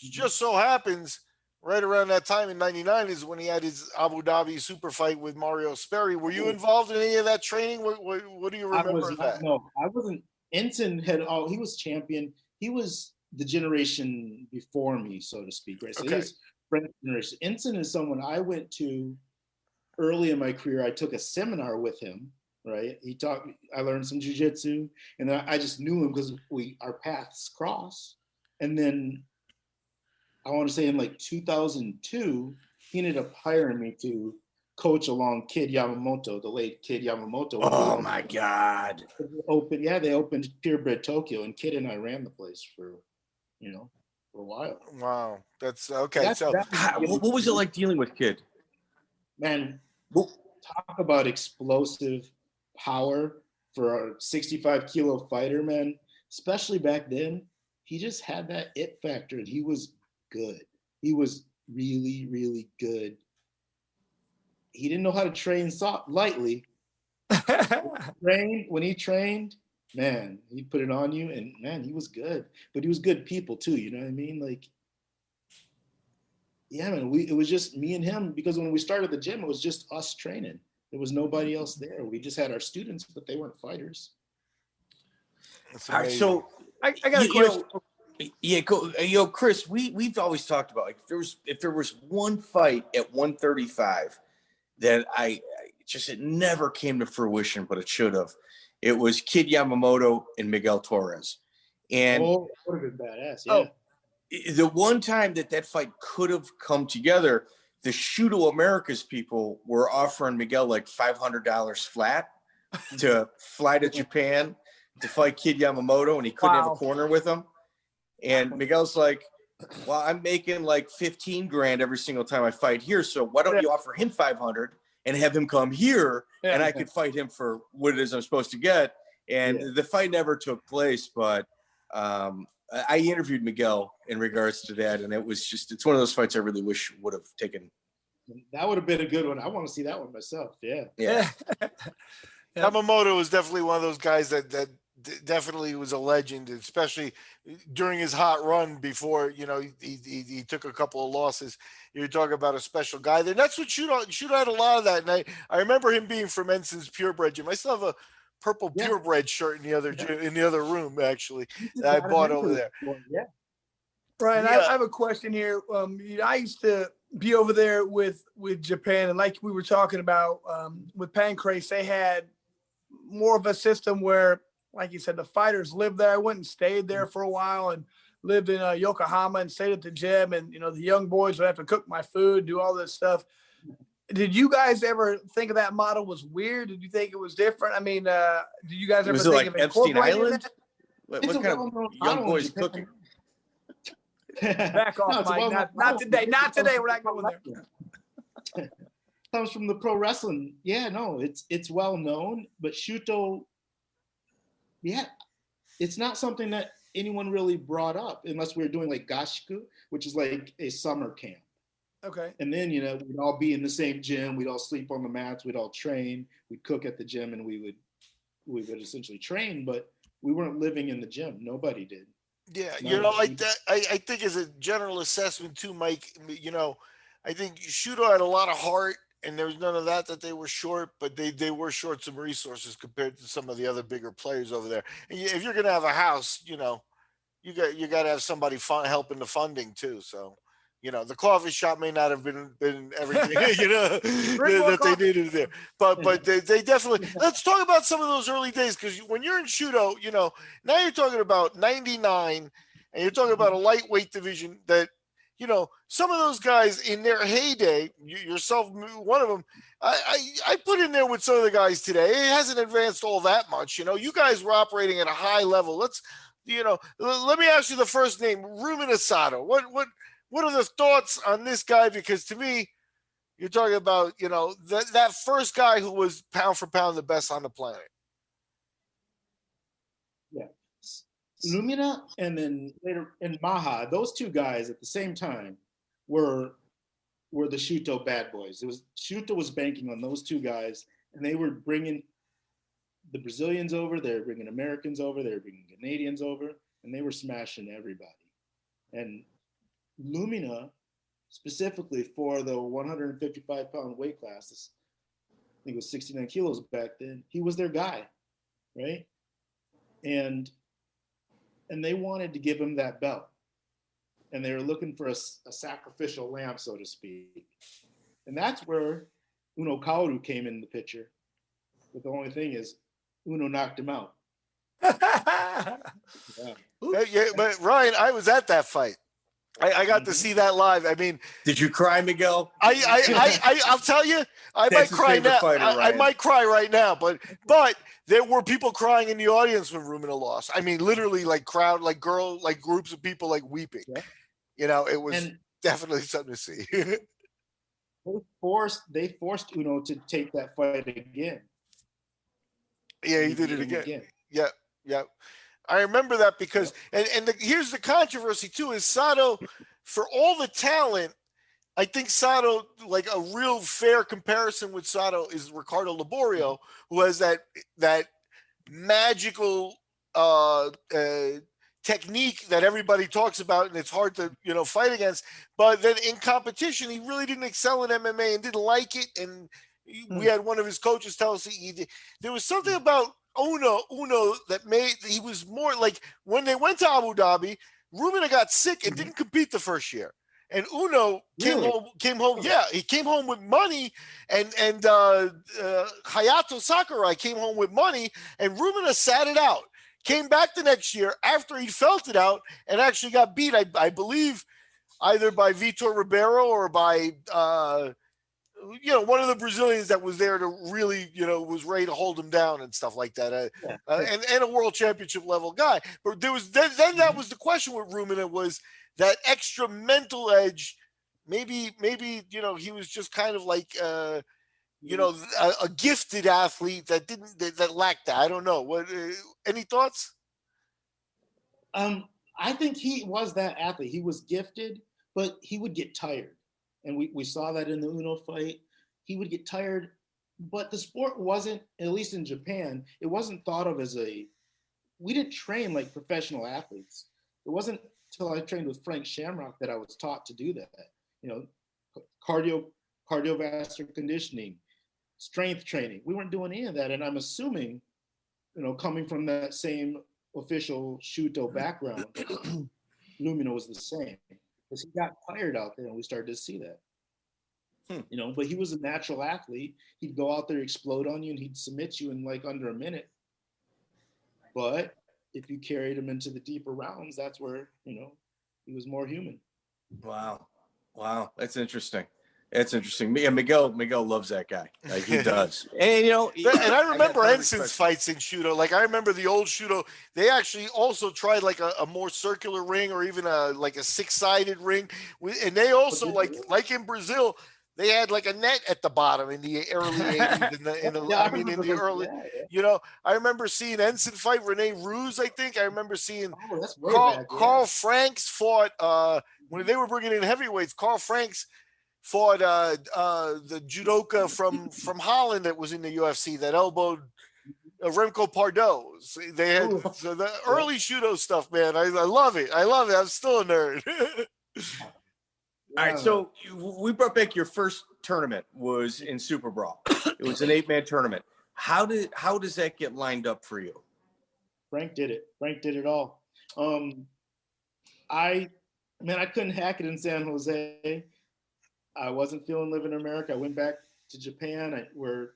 Just so happens, right around that time in '99 is when he had his Abu Dhabi super fight with Mario Sperry. Were you involved in any of that training? What do you remember of that? No, I wasn't. Enson he was champion. He was the generation before me, so to speak, right? So he was French generation. Enson is someone I went to early in my career. I took a seminar with him, right? He taught me, I learned some jiu-jitsu, and then I just knew him because our paths crossed. And then I want to say in like 2002, he ended up hiring me to coach along Kid Yamamoto, the late Kid Yamamoto. Oh my God. They opened Purebred Tokyo, and Kid and I ran the place for a while. Wow. That's okay. What was it like dealing with Kid? Man, talk about explosive power for a 65-kilo fighter, man. Especially back then, he just had that it factor, and he was good. He was really, really good. He didn't know how to train lightly. When he trained, man, he put it on you, and man, he was good. But he was good people too. You know what I mean? Like, yeah, man. It was just me and him, because when we started the gym, it was just us training. There was nobody else there. We just had our students, but they weren't fighters. All right, so I got a question. Chris, we've always talked about, like, if there was one fight at 135 that it never came to fruition, but it should have. It was Kid Yamamoto and Miguel Torres. And that would have been badass. Yeah. The one time that fight could have come together, the SHOOTO Americas people were offering Miguel like $500 flat to fly to Japan to fight Kid Yamamoto, and he couldn't have a corner with him. And Miguel's like, well, I'm making like 15 grand every single time I fight here. So why don't you offer him 500 and have him come here, and I could fight him for what it is I'm supposed to get. And the fight never took place, but I interviewed Miguel in regards to that, and it's one of those fights I really wish would have taken. That would have been a good one. I want to see that one myself. Yeah. Yamamoto was definitely one of those guys that definitely was a legend, especially during his hot run before, he took a couple of losses. You're talking about a special guy there. And that's what Shooto had a lot of that. And I remember him being from Enson's Purebred gym. I still have a purple Purebred shirt in the other room, actually, that I bought over there. Yeah. Ryan, I have a question here. I used to be over there with Japan, and like we were talking about with Pancrase, they had more of a system where, like you said, the fighters lived there. I went and stayed there for a while and lived in Yokohama and stayed at the gym. And, the young boys would have to cook my food, do all this stuff. Did you guys ever think of that model was weird? Did you think it was different? I mean, did you guys ever think of Epstein Island? What kind of young boys cooking? Back off, Mike. Not today. Not today. We're not going there. Comes from the pro wrestling. Yeah, no, it's well known, but Shooto, it's not something that anyone really brought up unless we were doing like gashiku, which is like a summer camp. Okay. And then, we'd all be in the same gym. We'd all sleep on the mats. We'd all train. We'd cook at the gym, and we would essentially train, but we weren't living in the gym. Nobody did. Yeah, like that. I think as a general assessment too, Mike, I think Shooto had a lot of heart, and there was none of that they were short, but they were short some resources compared to some of the other bigger players over there. And if you're going to have a house, you got to have somebody helping the funding too. So, the coffee shop may not have been everything, that they needed there, but they definitely. Let's talk about some of those early days, because when you're in Shooto, now you're talking about 99, and you're talking about a lightweight division that, some of those guys in their heyday, yourself, one of them, I put in there with some of the guys today. It hasn't advanced all that much. You guys were operating at a high level. Let me ask you the first name, Rumina Sato. What are the thoughts on this guy? Because to me, you're talking about, that first guy who was pound for pound the best on the planet. Yeah. Rumina and then later in Mach, those two guys at the same time were the Shooto bad boys. Shooto was banking on those two guys, and they were bringing the Brazilians over, they were bringing Americans over, they were bringing Canadians over, and they were smashing everybody. And Lumina, specifically for the 155-pound weight classes, I think it was 69 kilos back then, he was their guy, right? And they wanted to give him that belt. And they were looking for a sacrificial lamb, so to speak. And that's where Uno Kaoru came in the picture. But the only thing is, Uno knocked him out. Yeah, but Ryan, I was at that fight. I got to see that live. I mean, did you cry, Miguel? I'll tell you, I might cry now. I might cry right now, but there were people crying in the audience when Rumina lost. I mean, literally, like groups of people like weeping. Yeah. It was definitely something to see. They forced Uno to take that fight again. Yeah, he did it again. Yeah. I remember that because, here's the controversy too, is Sato, for all the talent, I think Sato, like a real fair comparison with Sato is Ricardo Laborio, who has that magical technique that everybody talks about, and it's hard to, fight against. But then in competition, he really didn't excel in MMA and didn't like it. And we had one of his coaches tell us there was something about Uno that he was more like, when they went to Abu Dhabi, Rumina got sick and didn't compete the first year. And Uno came home. Yeah, he came home with money, and Hayato Sakurai came home with money, and Rumina sat it out. Came back the next year after he felt it out and actually got beat, I believe, either by Vitor Ribeiro or by one of the Brazilians that was there to really, was ready to hold him down and stuff like that. And a world championship level guy. But there was then that was the question with Rumina, was that extra mental edge. Maybe he was just kind of like a gifted athlete that lacked that. I don't know. What any thoughts? I think he was that athlete. He was gifted, but he would get tired. And we saw that in the Uno fight. He would get tired, but the sport wasn't, at least in Japan, it wasn't thought of as a we didn't train like professional athletes. It wasn't until I trained with Frank Shamrock that I was taught to do that. You know, cardiovascular conditioning, strength training. We weren't doing any of that. And I'm assuming, you know, coming from that same official Shooto background, Rumina was the same. Because he got tired out there and we started to see that. You know, but he was a natural athlete. He'd go out there, explode on you, and he'd submit you in like under a minute. But if you carried him into the deeper rounds, that's where, you know, he was more human. Wow. That's interesting. Yeah, Miguel loves that guy. Like, he does. And, you know, and I remember Enson's fights in Shooto. Like, I remember the old Shooto. They actually also tried like a more circular ring, or even a 6-sided ring. And they also, like in Brazil, they had like a net at the bottom in the early 80s. In the early, you know, I remember seeing Enson fight Rene Ruse, I think. I remember seeing Carl Franks fought, when they were bringing in heavyweights, Carl Franks fought the judoka from Holland that was in the UFC that elbowed Remco Pardo. So they had the early Shooto stuff, man. I love it. I'm still a nerd. All right, so we brought back your first tournament was in SuperBrawl. It was an 8-man tournament. How does that get lined up for you? Frank did it all. I couldn't hack it in San Jose. I wasn't feeling living in America. I went back to Japan, where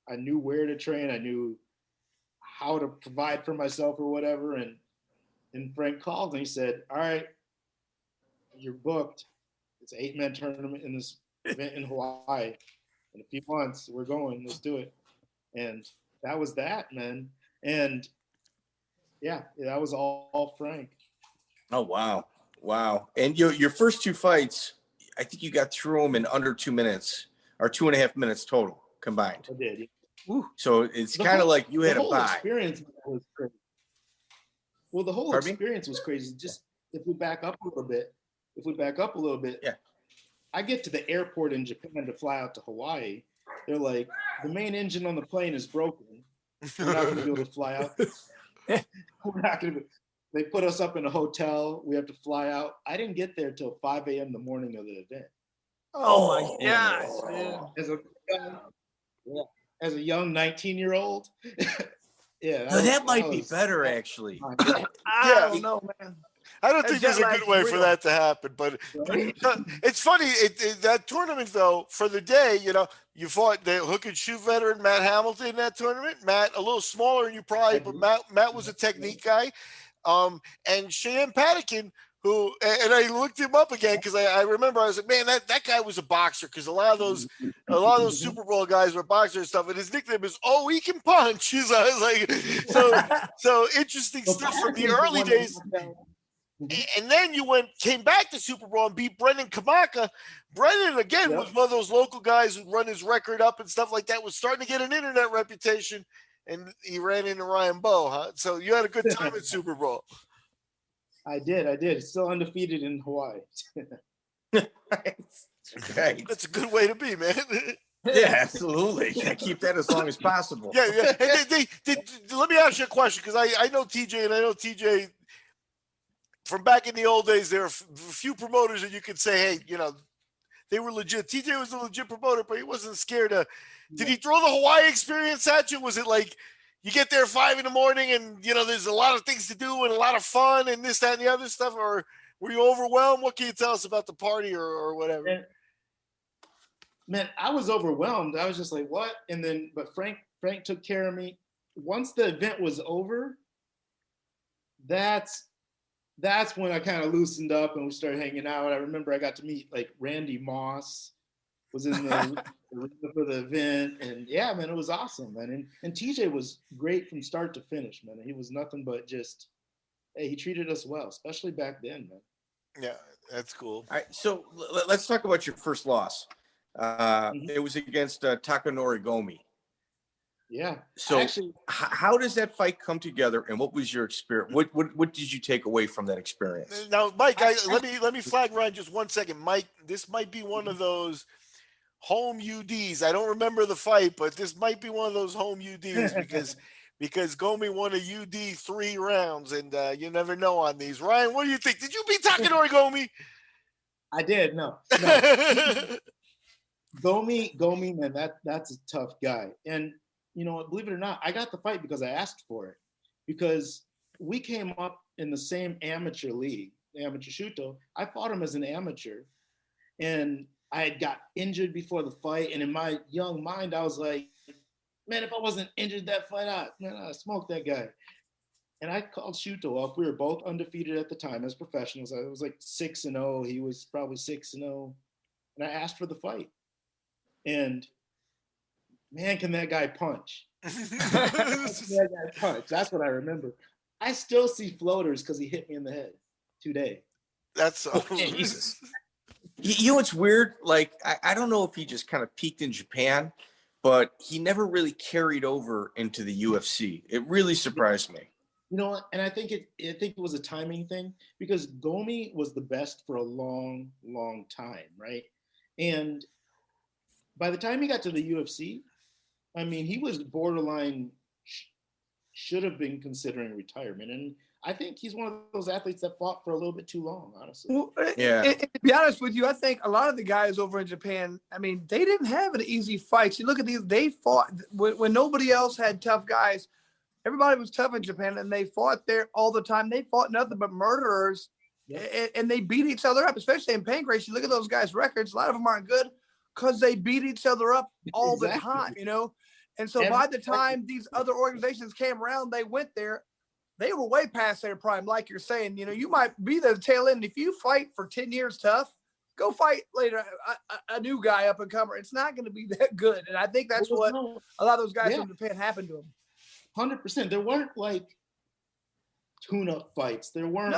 I knew where to train. I knew how to provide for myself or whatever. And Frank called and he said, "All right, you're booked. It's an 8-man tournament in this event in Hawaii. In a few months, we're going. Let's do it." And that was that, man. And yeah, that was all Frank. Oh, wow. And your first 2 fights, I think you got through them in under 2 minutes, or 2.5 minutes total combined. I did. So it's kind of like you had a bye. Experience was crazy. Well, the whole experience was crazy. Just if we back up a little bit, yeah. I get to the airport in Japan to fly out to Hawaii. They're like, the main engine on the plane is broken. We're not going to be able to fly out. They put us up in a hotel. We have to fly out. I didn't get there till 5 a.m. the morning of the event. Oh my gosh. As a young 19-year-old. Yeah. That might be better, actually. I don't know, man. I don't think there's a good way for that to happen, but it's funny. That tournament, though, for the day, you know, you fought the hook and shoot veteran Matt Hamilton in that tournament. Matt, a little smaller than you probably, but Matt was a technique guy. And Cheyenne Patakin, who, and I looked him up again because I remember I was like, man, that guy was a boxer, because a lot of those SuperBrawl guys were boxers and stuff, and his nickname is "Oh, he can punch." I was like, so interesting stuff from the early days. And then you came back to SuperBrawl and beat Brendan Kamaka. Brendan, again, was one of those local guys who run his record up and stuff like that, was starting to get an internet reputation, and he ran into Ryan Bowe, huh? So you had a good time at SuperBrawl. I did. Still undefeated in Hawaii. Okay. That's a good way to be, man. Yeah, absolutely. Keep that as long as possible. Yeah. And let me ask you a question, because I know TJ, and I know TJ from back in the old days. There are a few promoters that you could say, hey, you know, they were legit. TJ was a legit promoter, but he wasn't scared to. Did he throw the Hawaii experience at you? Was it like you get there 5 a.m. and, you know, there's a lot of things to do and a lot of fun and this, that, and the other stuff? Or were you overwhelmed? What can you tell us about the party or whatever? Man, I was overwhelmed. I was just like, what? And then, but Frank took care of me. Once the event was over, that's when I kind of loosened up and we started hanging out. I remember I got to meet like Randy Moss was in the for the event, and yeah, man, it was awesome, man. And TJ was great from start to finish, man. He was nothing but just, hey, he treated us well, especially back then, man. Yeah, that's cool. All right, so let's talk about your first loss. It was against Takanori Gomi. Yeah. So actually, how does that fight come together, and what was your experience? What did you take away from that experience? Now, Mike, let me flag Ryan just 1 second. Mike, this might be one of those home UDs. I don't remember the fight, but this might be one of those home UDs because Gomi won a UD 3 rounds, and you never know on these. Ryan, what do you think? Did you beat Takanori, Gomi? I did. No. Gomi, man, that's a tough guy. And you know what? Believe it or not, I got the fight because I asked for it. Because we came up in the same amateur league, amateur Shooto. I fought him as an amateur, and I had got injured before the fight. And in my young mind, I was like, man, if I wasn't injured that fight, I smoked that guy. And I called Shooto up. We were both undefeated at the time as professionals. I was like 6-0. He was probably 6-0. And I asked for the fight. And man, can that guy punch? That guy punch. That's what I remember. I still see floaters because he hit me in the head today. That's Jesus. You know what's weird? Like, I don't know if he just kind of peaked in Japan, but he never really carried over into the UFC. It really surprised me. You know what? And I think it was a timing thing, because Gomi was the best for a long, long time, right? And by the time he got to the UFC, I mean, he was borderline, should have been considering retirement. And I think he's one of those athletes that fought for a little bit too long, honestly. Well, Yeah. and to be honest with you, I think a lot of the guys over in Japan, I mean, they didn't have an easy fight. You look at these, they fought when nobody else had tough guys. Everybody was tough in Japan, and they fought there all the time. They fought nothing but murderers, and they beat each other up, especially in Pancrase. You look at those guys' records, a lot of them aren't good because they beat each other up all the time, you know? And so by the time these other organizations came around, they went there, they were way past their prime. Like you're saying, you know, you might be the tail end. If you fight for 10 years tough, go fight later a new guy up and comer. It's not going to be that good. And I think that's what a lot of those guys from Japan happened to them. 100%. There weren't like tune-up fights. There weren't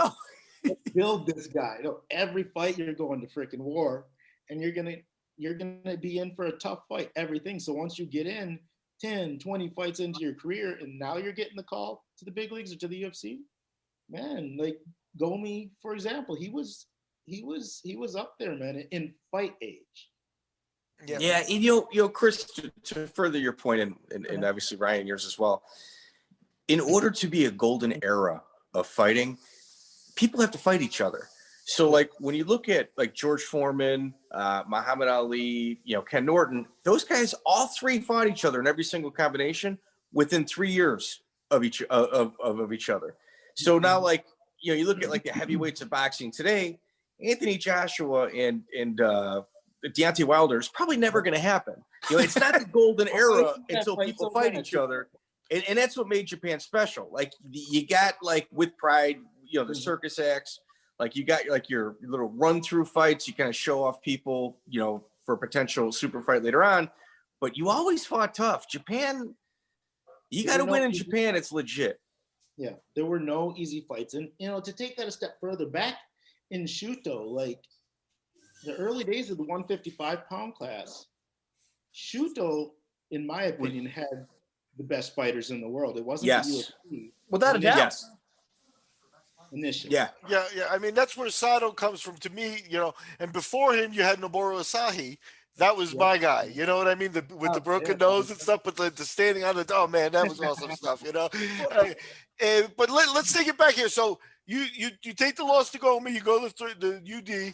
build this guy. No, every fight you're going to freaking war, and you're gonna be in for a tough fight. Everything. So once you get in 10, 20 fights into your career, and now you're getting the call to the big leagues or to the UFC, man, like Gomi, for example, he was up there, man, in fight age. Yeah, and you know, Chris, to further your point, and obviously Ryan, yours as well, in order to be a golden era of fighting, people have to fight each other. So, like, when you look at, like, George Foreman, Muhammad Ali, you know, Ken Norton, those guys, all three fought each other in every single combination within 3 years of each other. So now, like, you know, you look at, like, the heavyweights of boxing today, Anthony Joshua and Deontay Wilder is probably never going to happen. You know, it's not the golden era until people fight each other. And that's what made Japan special. Like, you got, like, with pride, you know, the circus acts, like, you got, like, your little run-through fights. You kind of show off people, you know, for a potential super fight later on. But you always fought tough. Japan, you got to win in Japan. It's legit. Yeah, there were no easy fights. And, you know, to take that a step further, back in Shooto, like, the early days of the 155-pound class, Shooto, in my opinion, had the best fighters in the world. It wasn't the UFC. Without a doubt. Yes. Initially. Yeah. I mean, that's where Sato comes from to me, you know. And before him, you had Noboru Asahi. That was my guy. You know what I mean? With the broken nose and stuff, but the standing on the – oh, man, that was awesome stuff, you know. But let's take it back here. So you take the loss to Gomi. You go to the UD.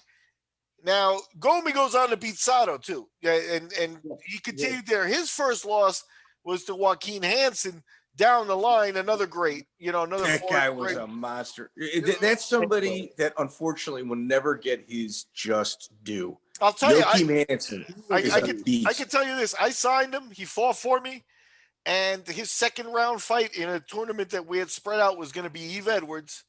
Now, Gomi goes on to beat Sato, too. Yeah, and he continued there. His first loss was to Joachim Hansen down the line, another great, you know, another that guy was a monster. That's somebody that unfortunately will never get his just due. I'll tell you, Joachim Hansen I can tell you this. I signed him. He fought for me. And his second round fight in a tournament that we had spread out was going to be Eve Edwards.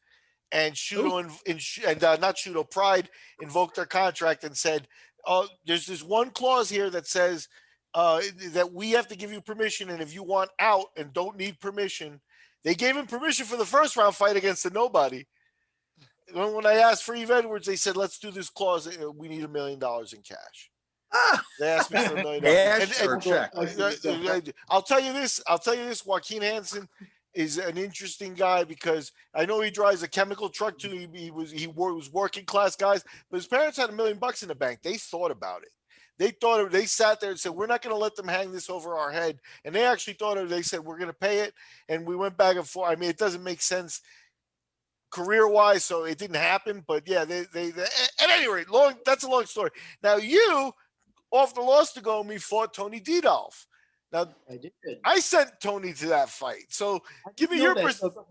And Shooto and not Shooto, Pride invoked their contract and said, "Oh, there's this one clause here that says that we have to give you permission, and if you want out and don't need permission," they gave him permission for the first round fight against the nobody. When I asked for Eve Edwards, they said, "Let's do this clause. We need $1 million in cash." They asked me for $1 million. Cash or check? I'll tell you this. Joachim Hansen is an interesting guy because I know he drives a chemical truck too. He was working class guys, but his parents had $1 million in the bank. They thought about it. they sat there and said, we're not going to let them hang this over our head. And they actually they said, we're going to pay it. And we went back and forth. I mean, it doesn't make sense career-wise, so it didn't happen. But yeah, they at any rate, that's a long story. Now you, after loss to Gomi, fought Tony Didolf. Now I did. I sent Tony to that fight. So give me your perspective.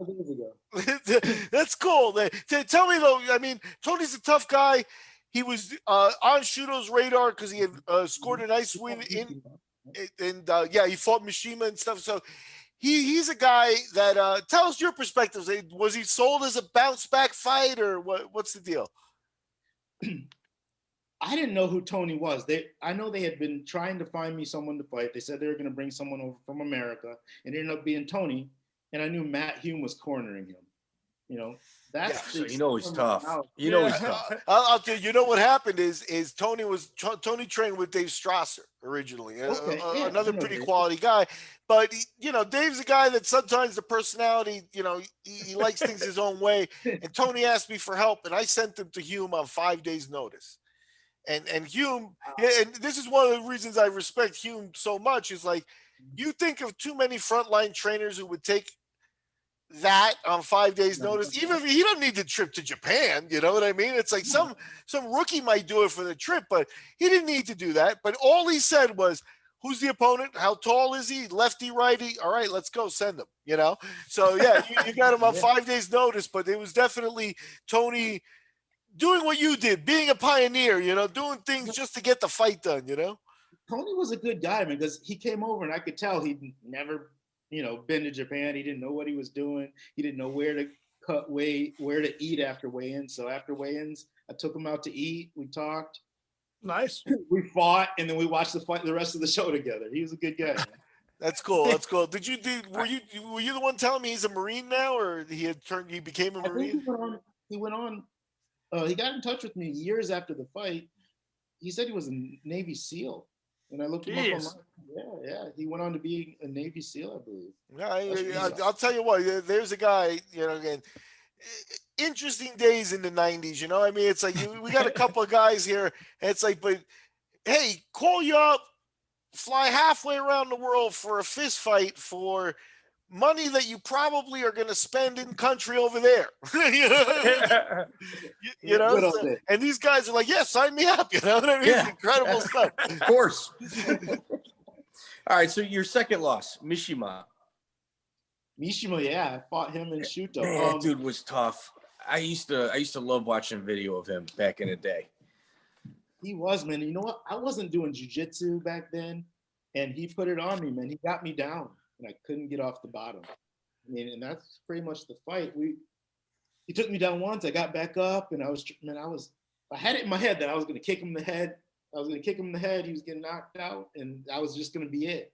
That's cool. Tell me though. I mean, Tony's a tough guy. He was on Shooto's radar because he had scored a nice win he fought Mishima and stuff. So he's a guy that tell us your perspectives. Was he sold as a bounce back fight or what's the deal? I didn't know who Tony was. I know they had been trying to find me someone to fight. They said they were going to bring someone over from America, and it ended up being Tony. And I knew Matt Hume was cornering him. You know, that's so he's tough. He's tough. I'll tell you. You know what happened is Tony trained with Dave Strasser originally, another pretty quality guy. But Dave's a guy that sometimes the personality, he likes things his own way. And Tony asked me for help, and I sent him to Hume on 5 days' notice. And Hume, and this is one of the reasons I respect Hume so much, is like, you think of too many frontline trainers who would take that on 5 days notice, even if he doesn't need the trip to Japan, you know what I mean? It's like some rookie might do it for the trip, but he didn't need to do that. But all he said was, who's the opponent? How tall is he? Lefty, righty? All right, let's go send him, So yeah, you got him on 5 days notice, but it was definitely Tony doing what you did, being a pioneer, doing things just to get the fight done, Tony was a good guy, man, because he came over and I could tell he'd never, been to Japan. He didn't know what he was doing. He didn't know where to cut weight, where to eat after weigh-ins. So after weigh-ins, I took him out to eat. We talked. Nice. We fought, and then we watched the rest of the show together. He was a good guy, man. That's cool. That's cool. Were you the one telling me he's a Marine now, or he became a Marine? He went on. He got in touch with me years after the fight. He said he was a Navy SEAL. And I looked him up online. Yeah. He went on to be a Navy SEAL, I believe. Yeah, I'll tell you what. There's a guy, again, interesting days in the 90s, I mean, it's like we got a couple of guys here, and it's like, but hey, call you up, fly halfway around the world for a fist fight for money that you probably are going to spend in country over there. And these guys are like, yeah, sign me up. You know what I mean? Yeah. It's incredible stuff. Of course. All right. So your second loss, Mishima. Yeah. I fought him in Shooto. Man, that dude was tough. I used to love watching video of him back in the day. He was, man. You know what? I wasn't doing jiu-jitsu back then, and he put it on me, man. He got me down. And I couldn't get off the bottom. I mean, and that's pretty much the fight. He took me down once. I got back up, and I had it in my head that I was going to kick him in the head. He was getting knocked out, and that was just going to be it.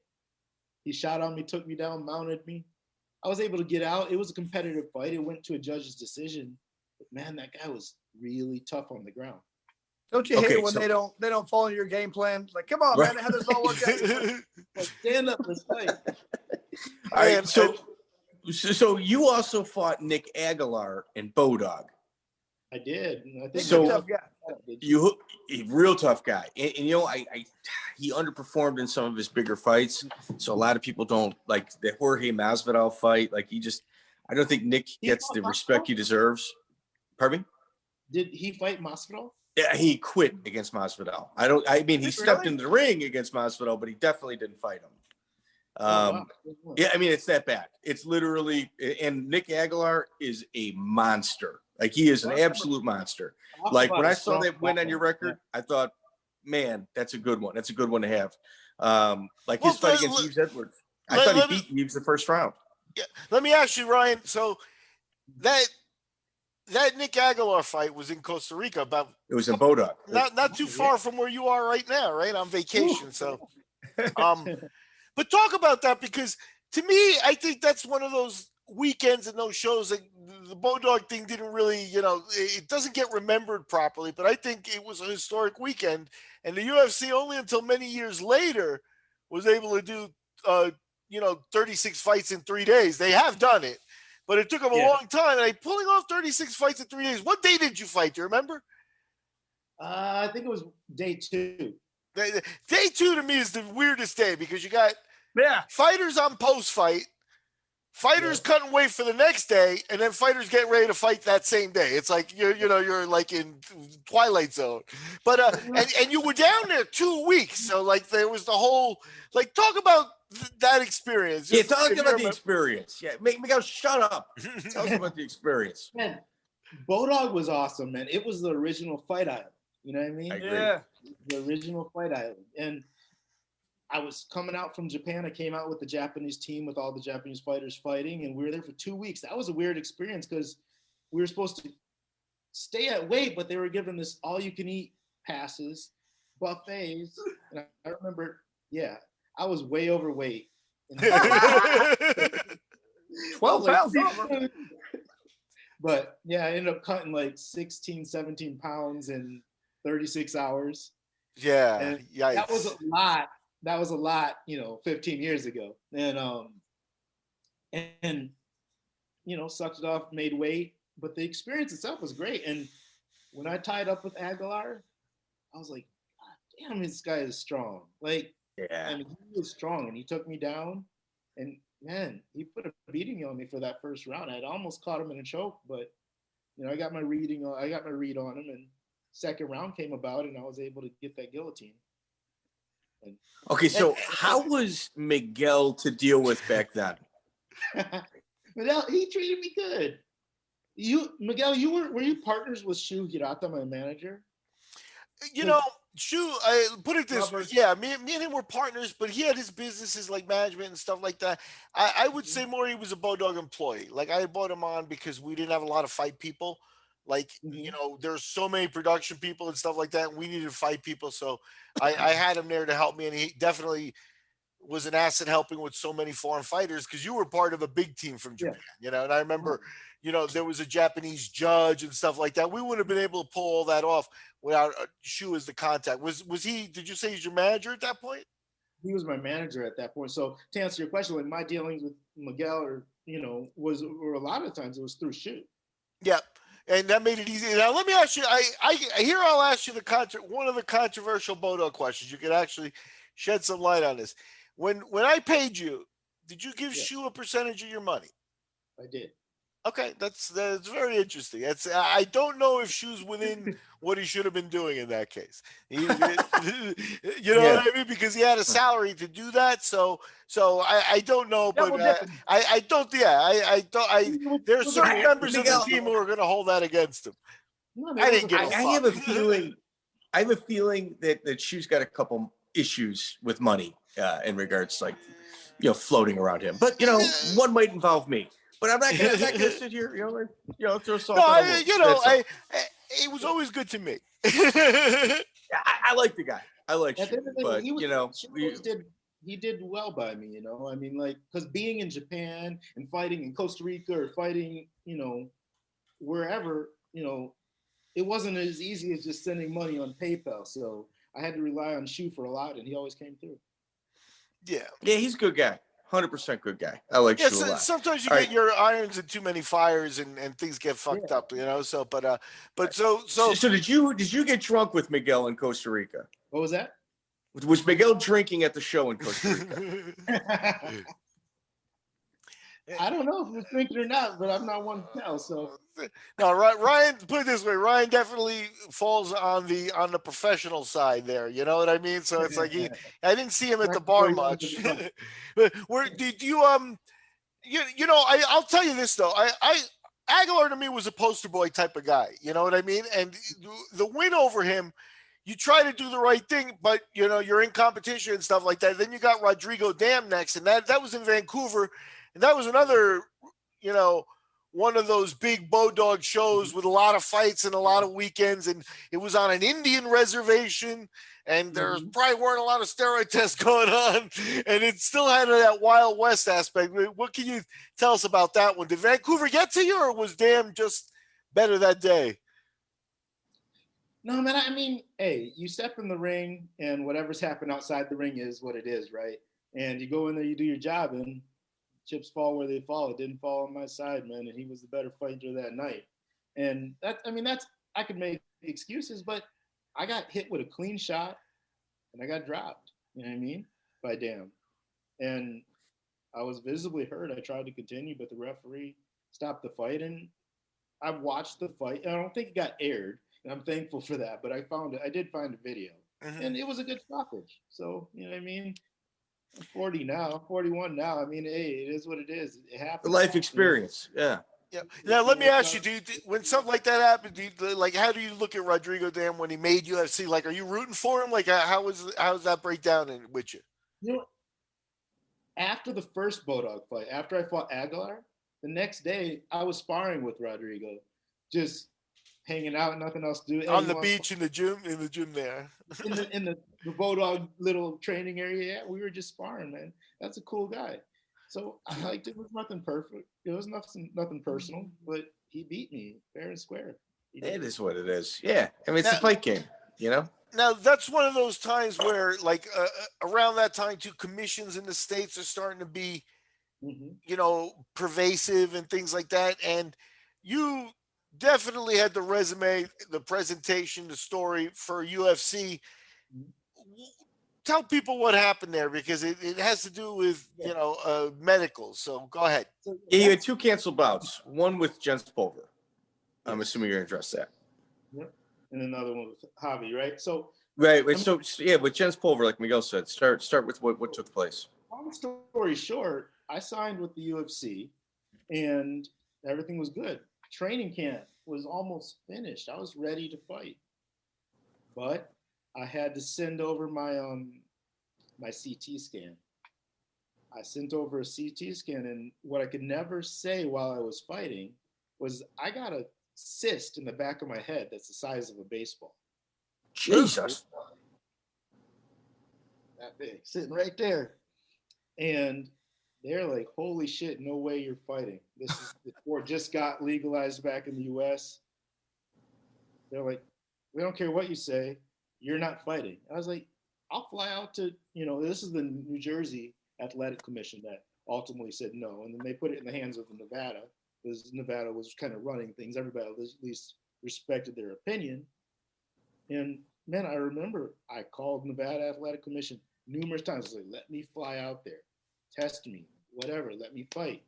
He shot on me, took me down, mounted me. I was able to get out. It was a competitive fight. It went to a judge's decision. But man, that guy was really tough on the ground. Don't you hate it when they don't follow your game plan? Like, come on, man, how does all work out? Like, stand up, let's fight. All right, so you also fought Nick Aguilar in Bodog. I did. I think so. Tough guy. A real tough guy, and he underperformed in some of his bigger fights. So a lot of people don't like the Jorge Masvidal fight. Like I don't think Nick gets the respect he deserves. Pardon me? Did he fight Masvidal? Yeah, he quit against Masvidal. He stepped into the ring against Masvidal, but he definitely didn't fight him. Yeah, I mean, it's that bad. It's literally, and Nick Aguilar is a monster. Like, he is an absolute monster. Like, when I saw that win on your record, I thought, man, that's a good one. That's a good one to have. Like his fight against Yves Edwards. I thought he beat Yves the first round. Yeah. Let me ask you, Ryan. So that Nick Aguilar fight was in Costa Rica. It was in Bodog. Not too far from where you are right now, right? On vacation. So, but talk about that, because to me, I think that's one of those weekends and those shows that the Bodog thing didn't really, it doesn't get remembered properly, but I think it was a historic weekend, and the UFC only until many years later was able to do, 36 fights in 3 days. They have done it, but it took them a long time. And pulling off 36 fights in 3 days. What day did you fight? Do you remember? I think it was day 2. Day 2 to me is the weirdest day because you got Yeah. fighters on post-fight, fighters cutting weight for the next day, and then fighters getting ready to fight that same day. It's like you're like in Twilight Zone. But and you were down there 2 weeks, so like there was the whole like talk about that experience. Yeah, tell us about the experience. Yeah, make me go shut up. Tell us about the experience. Man, Bodog was awesome, man. It was the original Fight Island. You know what I mean? I agree. Yeah. The original Fight Island. And I was coming out from Japan. I came out with the Japanese team with all the Japanese fighters fighting, and we were there for 2 weeks. That was a weird experience because we were supposed to stay at weight, but they were giving us all-you-can-eat passes, buffets. And I remember, I was way overweight. 12 pounds over. But yeah, I ended up cutting like 16, 17 pounds in 36 hours. Yeah, and yikes. That was a lot. That was a lot, 15 years ago. And sucked it off, made weight. But the experience itself was great. And when I tied up with Aguilar, I was like, God damn, this guy is strong. Like, I mean, he was strong, and he took me down. And man, he put a beating on me for that first round. I'd almost caught him in a choke, but I got my read on him, and second round came about, and I was able to get that guillotine. Okay, so how was Miguel to deal with back then? Miguel, he treated me good. Miguel, were you partners with Shu Hirata, my manager? Shu, I put it this way. Yeah, me and him were partners, but he had his businesses like management and stuff like that. I would say more he was a Bodog employee. Like I brought him on because we didn't have a lot of fight people. Like, there's so many production people and stuff like that. And we needed to fight people. So I had him there to help me. And he definitely was an asset helping with so many foreign fighters because you were part of a big team from Japan, and I remember, there was a Japanese judge and stuff like that. We wouldn't have been able to pull all that off without Shu as the contact. Was he, did you say he's your manager at that point? He was my manager at that point. So to answer your question, like my dealings with Miguel or a lot of times it was through Shu. Yeah. And that made it easy. Now let me ask you, I'll ask you one of the controversial Bodo questions. You could actually shed some light on this. When I paid you, did you give Shu a percentage of your money? I did. Okay, that's very interesting. I don't know if Shu's within what he should have been doing in that case. What I mean? Because he had a salary to do that. So I don't know, but I don't. Yeah, there are certain members of the team who are going to hold that against him. I didn't get. I have a feeling. I have a feeling that Shu's got a couple issues with money in regards to floating around him. But one might involve me. But I'm not gonna sit here, throw salt. No, it was always good to me. I like the guy. I like Shu, but he did well by me. I mean, like, because being in Japan and fighting in Costa Rica or fighting, wherever, it wasn't as easy as just sending money on PayPal. So I had to rely on Shu for a lot, and he always came through. Yeah, he's a good guy. 100% good guy. I like Shu a lot. Sometimes you get your irons in too many fires and things get fucked up, So, so did you get drunk with Miguel in Costa Rica? What was that? Was Miguel drinking at the show in Costa Rica? I don't know if he was drinking or not, but I'm not one to tell. So no, Ryan. Put it this way: Ryan definitely falls on the professional side there. You know what I mean? So it's like I didn't see him at the bar much. Where did you I'll tell you this though. Aguilar to me was a poster boy type of guy. You know what I mean? And the win over him, you try to do the right thing, but you're in competition and stuff like that. Then you got Rodrigo Dam next, and that was in Vancouver. And that was another, one of those big Bodog shows with a lot of fights and a lot of weekends. And it was on an Indian reservation, and there probably weren't a lot of steroid tests going on. And it still had that Wild West aspect. What can you tell us about that one? Did Vancouver get to you, or was Dam just better that day? No, man, I mean, hey, you step in the ring, and whatever's happened outside the ring is what it is, right? And you go in there, you do your job, and chips fall where they fall. It didn't fall on my side, man, and he was the better fighter that night. And I could make excuses, but I got hit with a clean shot, and I got dropped. You know what I mean? By Dam. And I was visibly hurt. I tried to continue, but the referee stopped the fight. And I watched the fight. And I don't think it got aired, and I'm thankful for that. But I did find a video, and it was a good stoppage. So you know what I mean? I'm 40 now. I'm 41 now. I mean, hey, it is what it is. It happens. The life experience. Yeah. Yeah. Now let me ask you, when something like that happened, how do you look at Rodrigo Dam when he made UFC? Like, are you rooting for him? Like, how's that breakdown with you? You know, after the first Bodog fight, after I fought Aguilar, the next day I was sparring with Rodrigo, just hanging out, nothing else to do. On the beach, in the gym there. in the Bodog little training area, yeah, we were just sparring, man. That's a cool guy. So I liked it. It was nothing perfect. It was nothing personal, but he beat me fair and square. It is what it is. Yeah. I mean, it's a fight game, you know? Now, that's one of those times where, like, around that time, too, commissions in the States are starting to be, you know, pervasive and things like that. And you definitely had the resume, the presentation, the story for UFC. Tell people what happened there, because it has to do with, you know, medical. So go ahead. Yeah, you had 2 canceled bouts. One with Jens Pulver. I'm assuming you're going to address that. Yep. And another one with Javi, right? So right. So yeah, with Jens Pulver, like Miguel said, start with what took place. Long story short, I signed with the UFC, and everything was good. Training camp was almost finished. I was ready to fight, but I had to send over my my CT scan. I sent over a CT scan, and what I could never say while I was fighting was I got a cyst in the back of my head that's the size of a baseball. Jesus. That big, sitting right there. And they're like, holy shit, no way you're fighting. This is the sport just got legalized back in the US. They're like, we don't care what you say, you're not fighting. I was like, I'll fly out to, you know, this is the New Jersey Athletic Commission that ultimately said no. And then they put it in the hands of Nevada, because Nevada was kind of running things. Everybody at least respected their opinion. And man, I remember I called Nevada Athletic Commission numerous times. I was like, let me fly out there, test me, whatever, let me fight.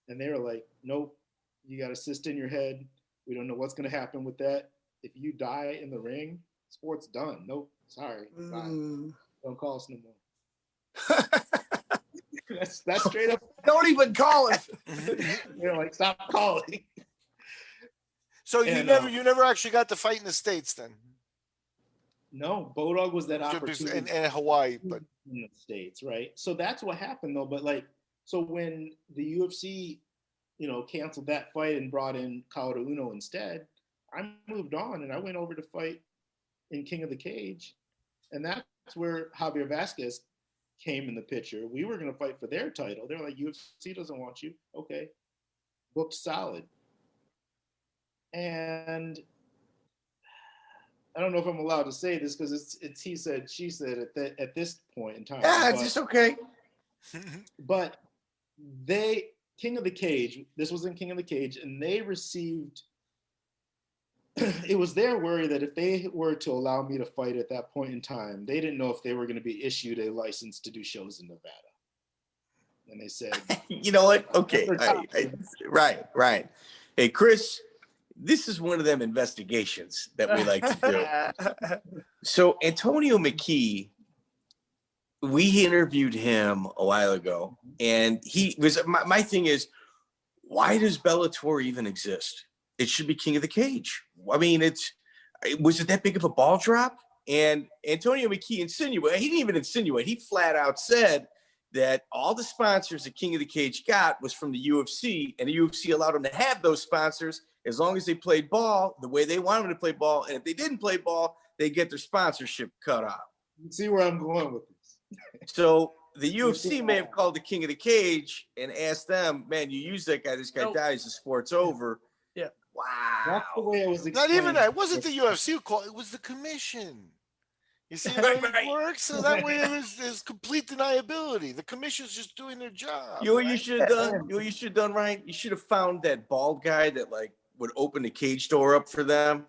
And they were like, nope, you got a cyst in your head. We don't know what's going to happen with that. If you die in the ring, sport's done. Nope, sorry, bye. Don't call us no more. that's straight up. Don't even call it. They're like, stop calling. So you never actually got to fight in the States then? No, Bodog was that opportunity in Hawaii, but in the States, right? So that's what happened though. But like, so when the UFC, you know, canceled that fight and brought in Caol instead, I moved on and I went over to fight in King of the Cage, and that's where Javier Vasquez came in the picture. We were going to fight for their title. They're like, UFC doesn't want you. Okay, booked solid. And I don't know if I'm allowed to say this because it's he said, she said at this point in time. Yeah, it's just okay. But King of the Cage, this was in King of the Cage, and they received, it was their worry that if they were to allow me to fight at that point in time, they didn't know if they were going to be issued a license to do shows in Nevada. And they said, you know what? Okay. Right. Hey, Chris, this is one of them investigations that we like to do. So Antonio McKee, we interviewed him a while ago, and he was, my thing is, why does Bellator even exist? It should be King of the Cage. I mean, was it that big of a ball drop? And Antonio McKee insinuated, he didn't even insinuate, he flat out said that all the sponsors that King of the Cage got was from the UFC, and the UFC allowed them to have those sponsors as long as they played ball the way they wanted them to play ball. And if they didn't play ball, they get their sponsorship cut off. You see where I'm going with this. So the UFC may have called the King of the Cage and asked them, man, you use that guy, this guy dies, the sport's over. Yeah. Wow. That's the way it was explained. Not even that. It wasn't the UFC who called, it was the commission. You see how it works? So that way there's complete deniability. The commission's just doing their job. You know what you should have done? You know what you should have done, Ryan? You should have found that bald guy that like would open the cage door up for them.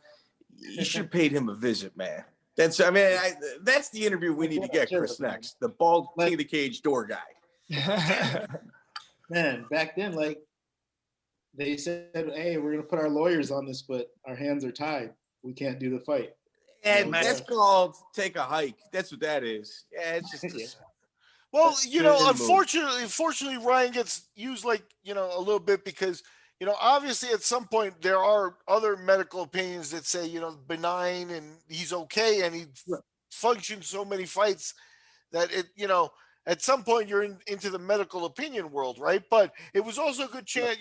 You should have paid him a visit, man. That's that's the interview we need to get Chris next. The bald king of the cage door guy. Man, back then, like they said, hey, we're gonna put our lawyers on this, but our hands are tied. We can't do the fight. And that's called take a hike. That's what that is. Yeah, it's just well, unfortunately, Ryan gets used like, a little bit because, obviously at some point there are other medical opinions that say, benign and he's okay. And he functions so many fights that it, at some point you're into the medical opinion world, right? But it was also a good chance,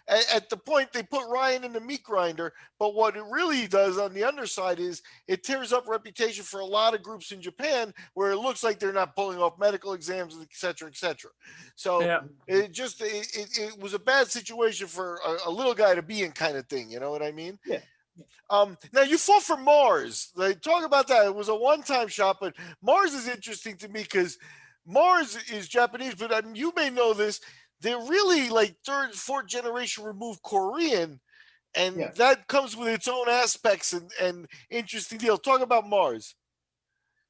at the point they put Ryan in the meat grinder. But what it really does on the underside is it tears up reputation for a lot of groups in Japan where it looks like they're not pulling off medical exams, et cetera, et cetera. So it was a bad situation for a little guy to be in, kind of thing. You know what I mean? Yeah. Now you fought for Mars. Like, talk about that. It was a one-time shot, but Mars is interesting to me because Mars is Japanese, but you may know this. They're really like third, fourth generation removed Korean, and that comes with its own aspects and interesting deal. Talk about Mars.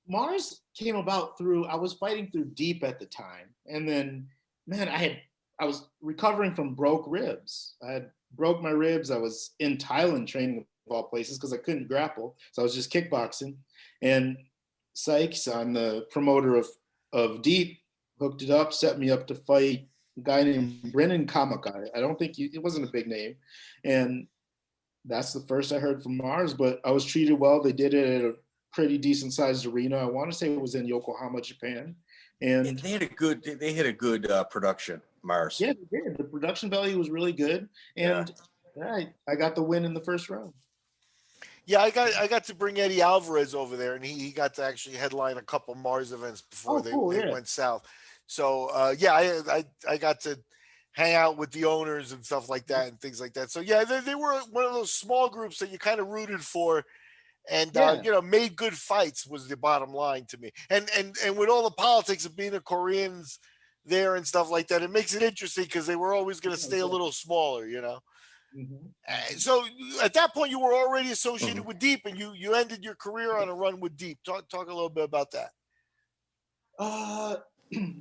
Mars came about through, I was fighting through Deep at the time. And then, man, I was recovering from broke ribs. I had broke my ribs. I was in Thailand training of all places because I couldn't grapple. So I was just kickboxing. And Sykes, I'm the promoter of Deep, hooked it up, set me up to fight a guy named Brennan Kamakai. I don't think it wasn't a big name. And that's the first I heard from Mars, but I was treated well. They did it at a pretty decent sized arena. I want to say it was in Yokohama, Japan. And they had a good production, Mars. Yeah, they did. The production value was really good. And I got the win in the first round. Yeah, I got to bring Eddie Alvarez over there, and he got to actually headline a couple Mars events before they went south. So I got to hang out with the owners and stuff like that and things like that. So yeah, they were one of those small groups that you kind of rooted for, and made good fights was the bottom line to me. And with all the politics of being the Koreans there and stuff like that, it makes it interesting because they were always going to stay a little smaller, Mm-hmm. So at that point, you were already associated with Deep, and you ended your career on a run with Deep. Talk a little bit about that.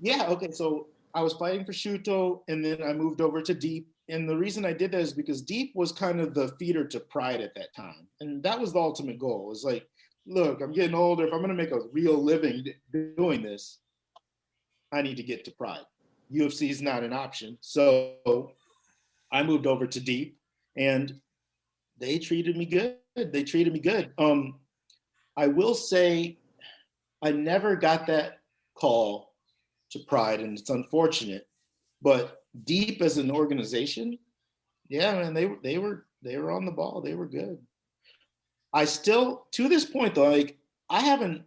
Yeah. Okay. So I was fighting for SHOOTO, and then I moved over to Deep. And the reason I did that is because Deep was kind of the feeder to Pride at that time, and that was the ultimate goal. It's like, look, I'm getting older. If I'm going to make a real living doing this, I need to get to Pride. UFC is not an option. So I moved over to Deep. And they treated me good. I will say I never got that call to Pride, and it's unfortunate. But Deep as an organization, yeah, man, they were on the ball. They were good. I still, to this point though, like I had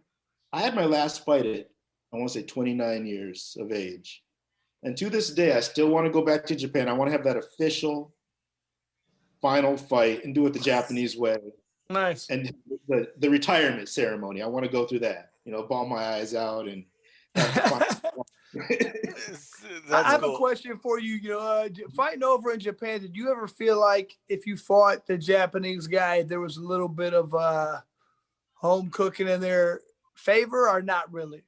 my last fight at, I want to say 29 years of age. And to this day, I still want to go back to Japan. I want to have that official final fight and do it the Japanese way. Nice. And the retirement ceremony, I want to go through that, bawl my eyes out and I have a question for you. Fighting over in Japan, did you ever feel like if you fought the Japanese guy, there was a little bit of home cooking in their favor, or not really?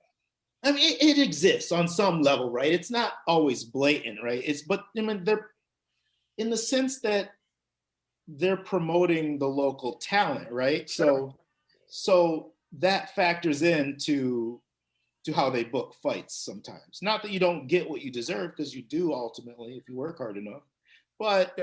I mean, it exists on some level, right? It's not always blatant, right? But they're in the sense that they're promoting the local talent, right? Sure. So that factors into how they book fights sometimes. Not that you don't get what you deserve, because you do ultimately if you work hard enough. But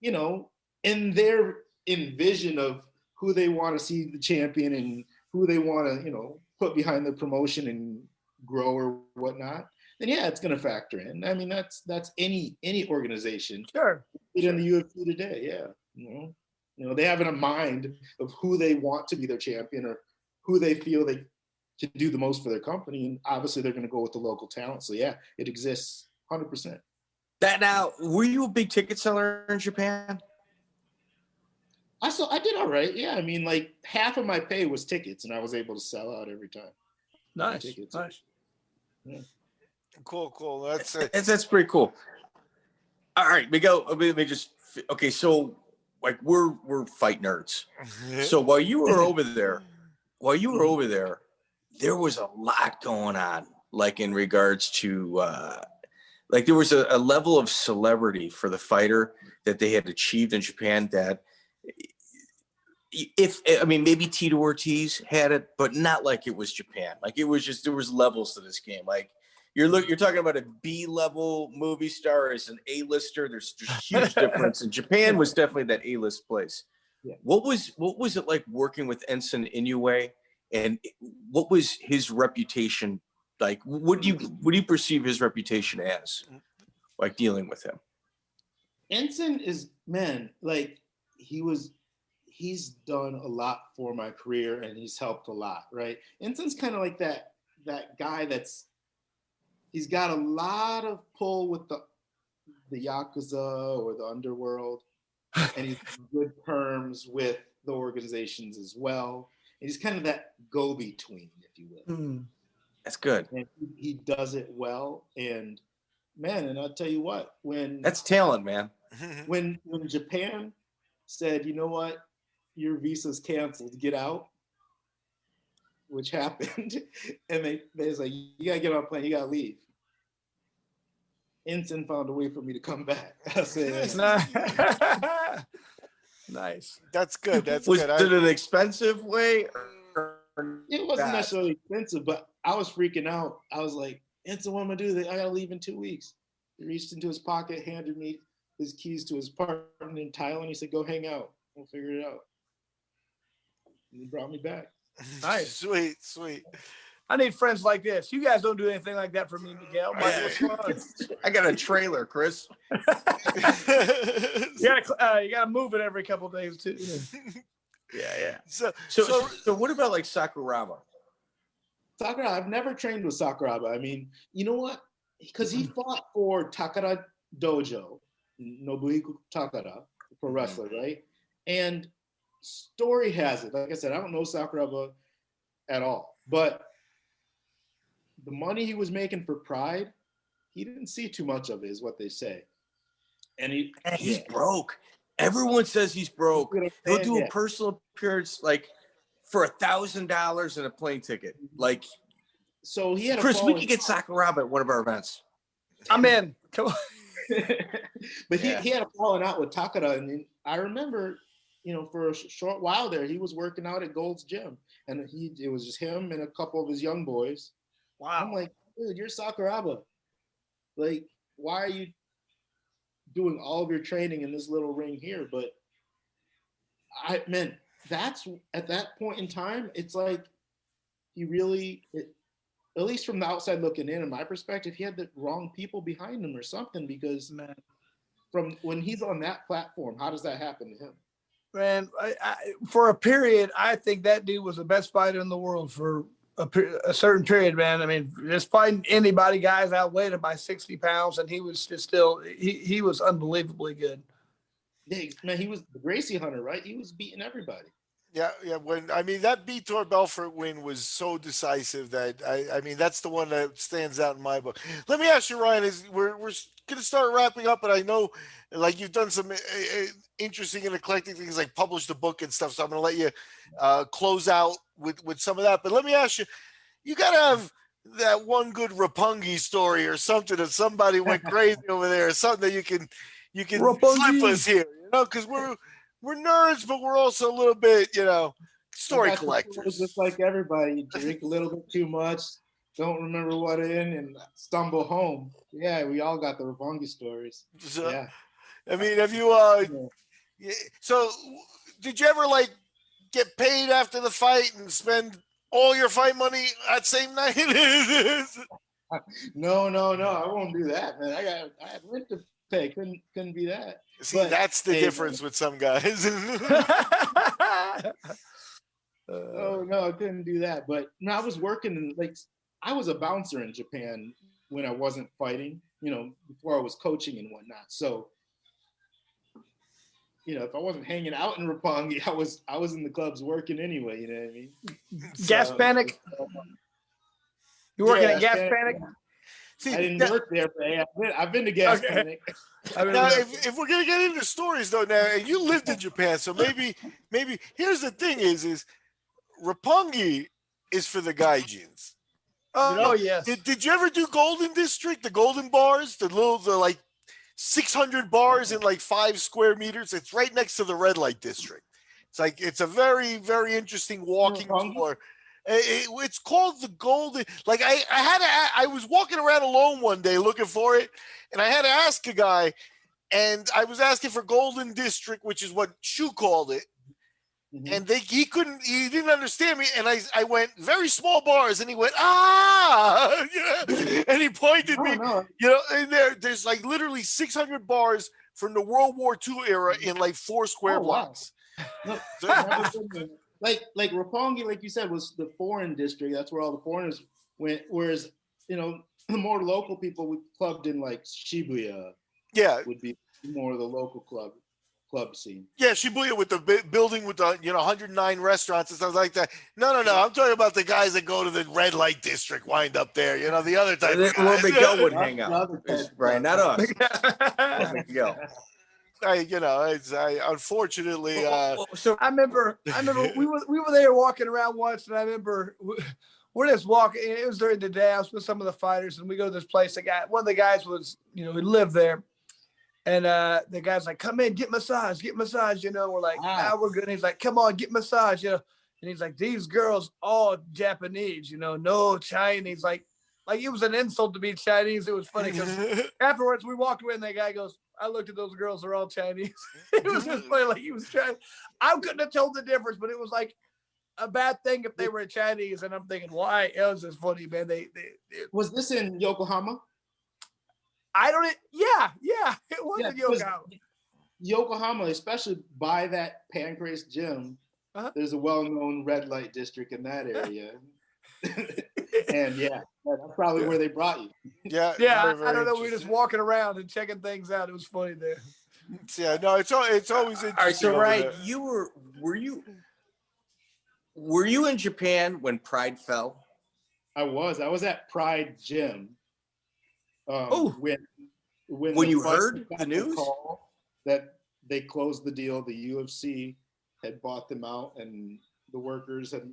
in their vision of who they want to see the champion and who they want to, put behind the promotion and grow or whatnot, then yeah, it's going to factor in. I mean, that's any organization. Sure. In the UFC today, yeah. They have in a mind of who they want to be their champion or who they feel they can do the most for their company, and obviously they're going to go with the local talent. So yeah, it exists 100%. That now, were you a big ticket seller in Japan? I did all right. Yeah, I mean, like half of my pay was tickets, and I was able to sell out every time. Nice. Yeah. Cool. That's pretty cool. All right, Miguel. Let me just. Okay, so like we're fight nerds. So while you were over there, while you were over there was a lot going on, like in regards to like there was a level of celebrity for the fighter that they had achieved in Japan that maybe Tito Ortiz had it, but not like it was Japan. Like it was just, there was levels to this game. Like you're talking about a B-level movie star as an A-lister. There's huge difference. And Japan was definitely that A-list place. Yeah. What was it like working with Enson Inoue, and what was his reputation like? What do you perceive his reputation as, like dealing with him? Enson is, man, like he's done a lot for my career and he's helped a lot, right? Enson's kind of like that guy he's got a lot of pull with the Yakuza or the underworld, and he's on good terms with the organizations as well. And he's kind of that go-between, if you will. That's good. And he does it well. And man, and I'll tell you what, that's talent, man. When Japan said, you know what, your visa's canceled, get out, which happened, and they was like, you gotta get on a plane, you gotta leave. Enson found a way for me to come back. I said, nice. That's good. That's was good. it an expensive way? It wasn't necessarily expensive, but I was freaking out. I was like, Enson, what am I gonna do? I gotta leave in 2 weeks. He reached into his pocket, handed me his keys to his apartment in Thailand. He said, go hang out. We'll figure it out. And he brought me back. Nice. Sweet. I need friends like this. You guys don't do anything like that for me, Miguel. I got a trailer, Chris. You gotta move it every couple of days too. Yeah. So what about like Sakuraba? Sakurai, I've never trained with Sakuraba. I mean, you know what? Because he fought for Takara Dojo, Nobuhiko Takara, pro wrestler, right? And story has it, like I said, I don't know Sakuraba at all, but the money he was making for Pride, he didn't see too much of it, is what they say. And he's broke. Everyone says he's broke. He'll do a personal appearance like for $1,000 and a plane ticket. Like, so he had Chris, we could get Sakuraba at one of our events. I'm in. Come on. But he had a falling out with Takara, and I remember, for a short while there, he was working out at Gold's Gym, and it was just him and a couple of his young boys. Wow. I'm like, dude, you're Sakuraba. Like, why are you doing all of your training in this little ring here? But that's at that point in time, it's like he really, at least from the outside looking in my perspective, he had the wrong people behind him or something, because from when he's on that platform, how does that happen to him? Man, for a period, I think that dude was the best fighter in the world for a certain period, man. I mean, just fighting anybody, guys outweighed him by 60 pounds, and he was just still, he was unbelievably good. Yeah, man, he was the Gracie hunter, right? He was beating everybody. Yeah. That Vitor Belfort win was so decisive that that's the one that stands out in my book. Let me ask you, Ryan, we're going to start wrapping up, and I know like you've done some interesting and eclectic things, like published a book and stuff. So I'm going to let you close out with some of that. But let me ask you, you got to have that one good Roppongi story or something, that somebody went crazy over there, or something that you can slip us here, because we're nerds, but we're also a little bit, story collectors. Just like everybody, you drink a little bit too much, don't remember what in, and stumble home. Yeah, we all got the Roppongi stories. So, yeah. Have you, so did you ever get paid after the fight and spend all your fight money that same night? No, I won't do that, man. I had rent to pay. Couldn't be that. See, that's the difference with some guys. No, I couldn't do that. But no, I was working I was a bouncer in Japan when I wasn't fighting, before I was coaching and whatnot. So, if I wasn't hanging out in Roppongi, I was in the clubs working anyway, you know what I mean? Gas Panic? You working at Gas Panic? See, I didn't work there, but I've been to Gas Panic. Now, if we're gonna get into stories though, now, and you lived in Japan, so maybe here's the thing is Roppongi is for the gaijins. Oh, yes. Did you ever do Golden District, the Golden Bars, the like 600 bars in like 5 square meters? It's right next to the red light district. It's a very, very interesting walking tour. It's called the Golden. Like I was walking around alone one day looking for it, and I had to ask a guy, and I was asking for Golden District, which is what Shu called it. And he didn't understand me. And I went very small bars, and he went, and he pointed me, and there's like literally 600 bars from the World War II era in like 4 square blocks. Wow. Like Roppongi, like you said, was the foreign district. That's where all the foreigners went. Whereas, the more local people we clubbed in like Shibuya. Yeah. Would be more of the local club scene. Yeah, Shibuya with the building with the 109 restaurants and stuff like that. No. I'm talking about the guys that go to the red light district, wind up there. The other type of guys. Where Miguel would hang out. Right, not us. Miguel. Unfortunately. So I remember we were there walking around once, and I remember we're just walking. It was during the day. I was with some of the fighters, and we go to this place. One of the guys was, he lived there. And the guy's like, come in, get massage. We're like, we're good. And he's like, come on, get massage, And he's like, these girls all Japanese, no Chinese. Like it was an insult to be Chinese. It was funny because afterwards we walked away and the guy goes, I looked at those girls, they're all Chinese. It was just funny, like he was trying. I couldn't have told the difference, but it was like a bad thing if they were Chinese. And I'm thinking, why? It was just funny, man. They was this in Yokohama? Yeah, it was in Yokohama. Yokohama, especially by that Pancrase gym, there's a well-known red light district in that area. And that's probably where they brought you. Yeah, I don't know. We were just walking around and checking things out. It was funny there. Yeah, no, it's always interesting. All right, so Ryan, were you in Japan when Pride fell? I was at Pride Gym. When you heard the news that they closed the deal, the UFC had bought them out, and the workers had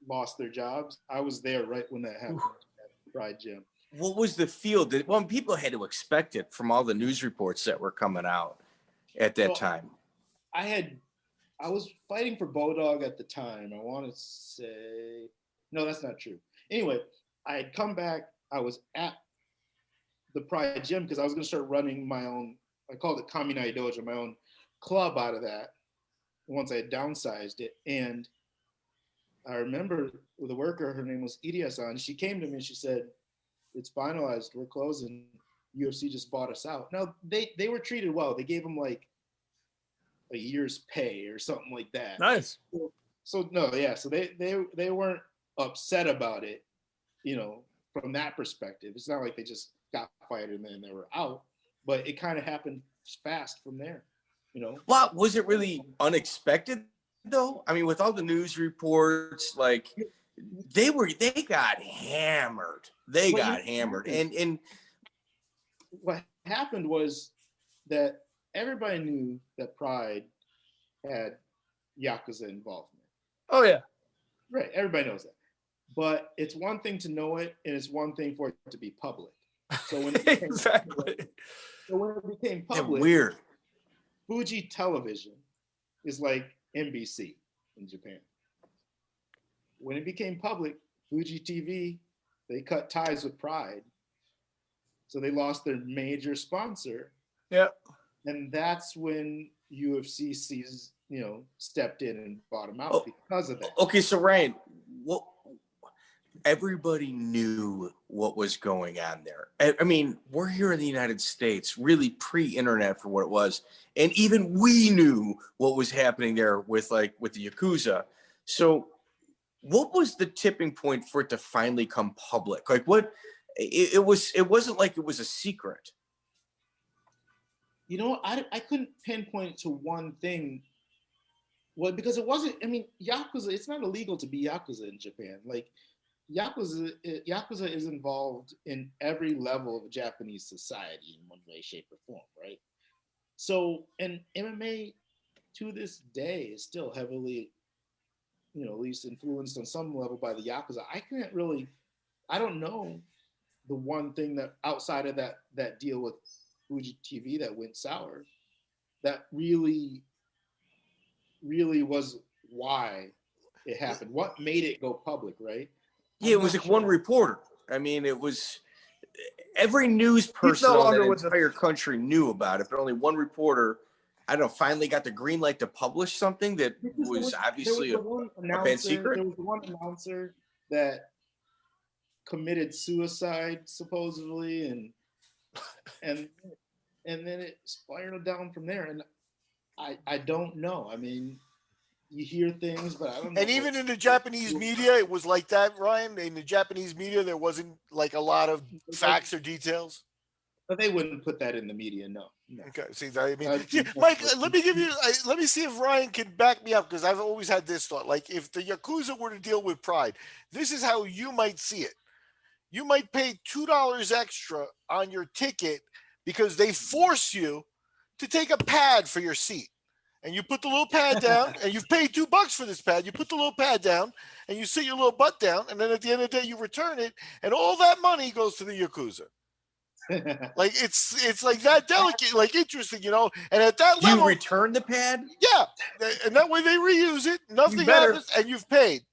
lost their jobs. I was there right when that happened at Pride Gym. What was the feel? People had to expect it from all the news reports that were coming out at that time. I was fighting for Bodog at the time. I want to say, no, that's not true. Anyway, I had come back. I was at the Pride Gym because I was going to start running my own, I called it Kaminai Dojo, my own club out of that once I had downsized it. And I remember the worker, her name was Iria-san, she came to me and she said, it's finalized, we're closing. UFC just bought us out. Now, they were treated well. They gave them like a year's pay or something like that. Nice. So they weren't upset about it, from that perspective. It's not like they just got fired and then they were out, but it kind of happened fast from there, Well, was it really unexpected though? I mean, with all the news reports, like they got hammered. And what happened was that everybody knew that Pride had Yakuza involvement. Oh yeah. Right. Everybody knows that. But it's one thing to know it, and it's one thing for it to be public. So when it became public, weird. Fuji Television is like NBC in Japan. When it became public, Fuji TV, they cut ties with Pride. So they lost their major sponsor. Yeah. And that's when UFC stepped in and bought them out because of that. Okay, so Ryan, everybody knew what was going on there. I mean, we're here in the United States, really pre-internet for what it was. And even we knew what was happening there with the Yakuza. So what was the tipping point for it to finally come public? Like it wasn't like it was a secret. I couldn't pinpoint to one thing. Well, because it wasn't, Yakuza, it's not illegal to be Yakuza in Japan. Like, Yakuza is involved in every level of Japanese society in one way, shape, or form, right? So, and MMA to this day is still heavily at least influenced on some level by the Yakuza. I don't know the one thing that outside of that deal with Fuji TV that went sour, that really was why it happened. What made it go public, right? Yeah, it was like one reporter. I mean, it was every news person in the entire country knew about it, but only one reporter, I don't know, finally got the green light to publish something that was obviously a bad secret. There was one announcer that committed suicide supposedly, and then it spiraled down from there. And I don't know. I mean, you hear things, but I don't know. And even in the Japanese media, it was like that, Ryan. In the Japanese media, there wasn't like a lot of facts or details. But they wouldn't put that in the media, no. Okay, see, I mean, Mike, let me see if Ryan can back me up, because I've always had this thought. Like, if the Yakuza were to deal with Pride, this is how you might see it. You might pay $2 extra on your ticket because they force you to take a pad for your seat. And you put the little pad down, and you've paid $2 for this pad. You put the little pad down, and you sit your little butt down, and then at the end of the day, you return it, and all that money goes to the Yakuza. Like it's like that delicate, like interesting, And at that level, you return the pad. Yeah, and that way they reuse it. Nothing happens, and you've paid.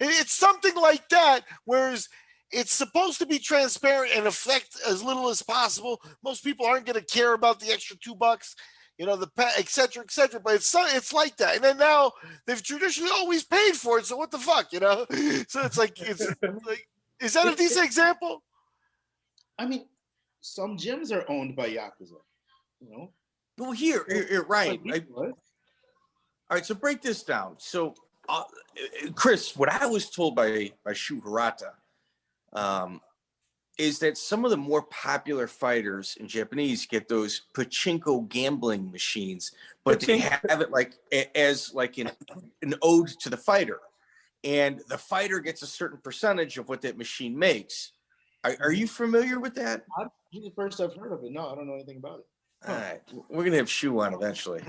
It's something like that. Whereas it's supposed to be transparent and affect as little as possible. Most people aren't going to care about the extra $2. The et cetera, but it's like that. And then now they've traditionally always paid for it. So what the fuck, So it's like, is that a decent example? I mean, some gyms are owned by Yakuza, Well, here, Ryan. All right, so break this down. So, Chris, what I was told by Shu Hirata, is that some of the more popular fighters in Japanese get those pachinko gambling machines, but they have it like as like an ode to the fighter, and the fighter gets a certain percentage of what that machine makes. Are you familiar with that? This is the first I've heard of it. No, I don't know anything about it. All right, we're gonna have Shu on eventually.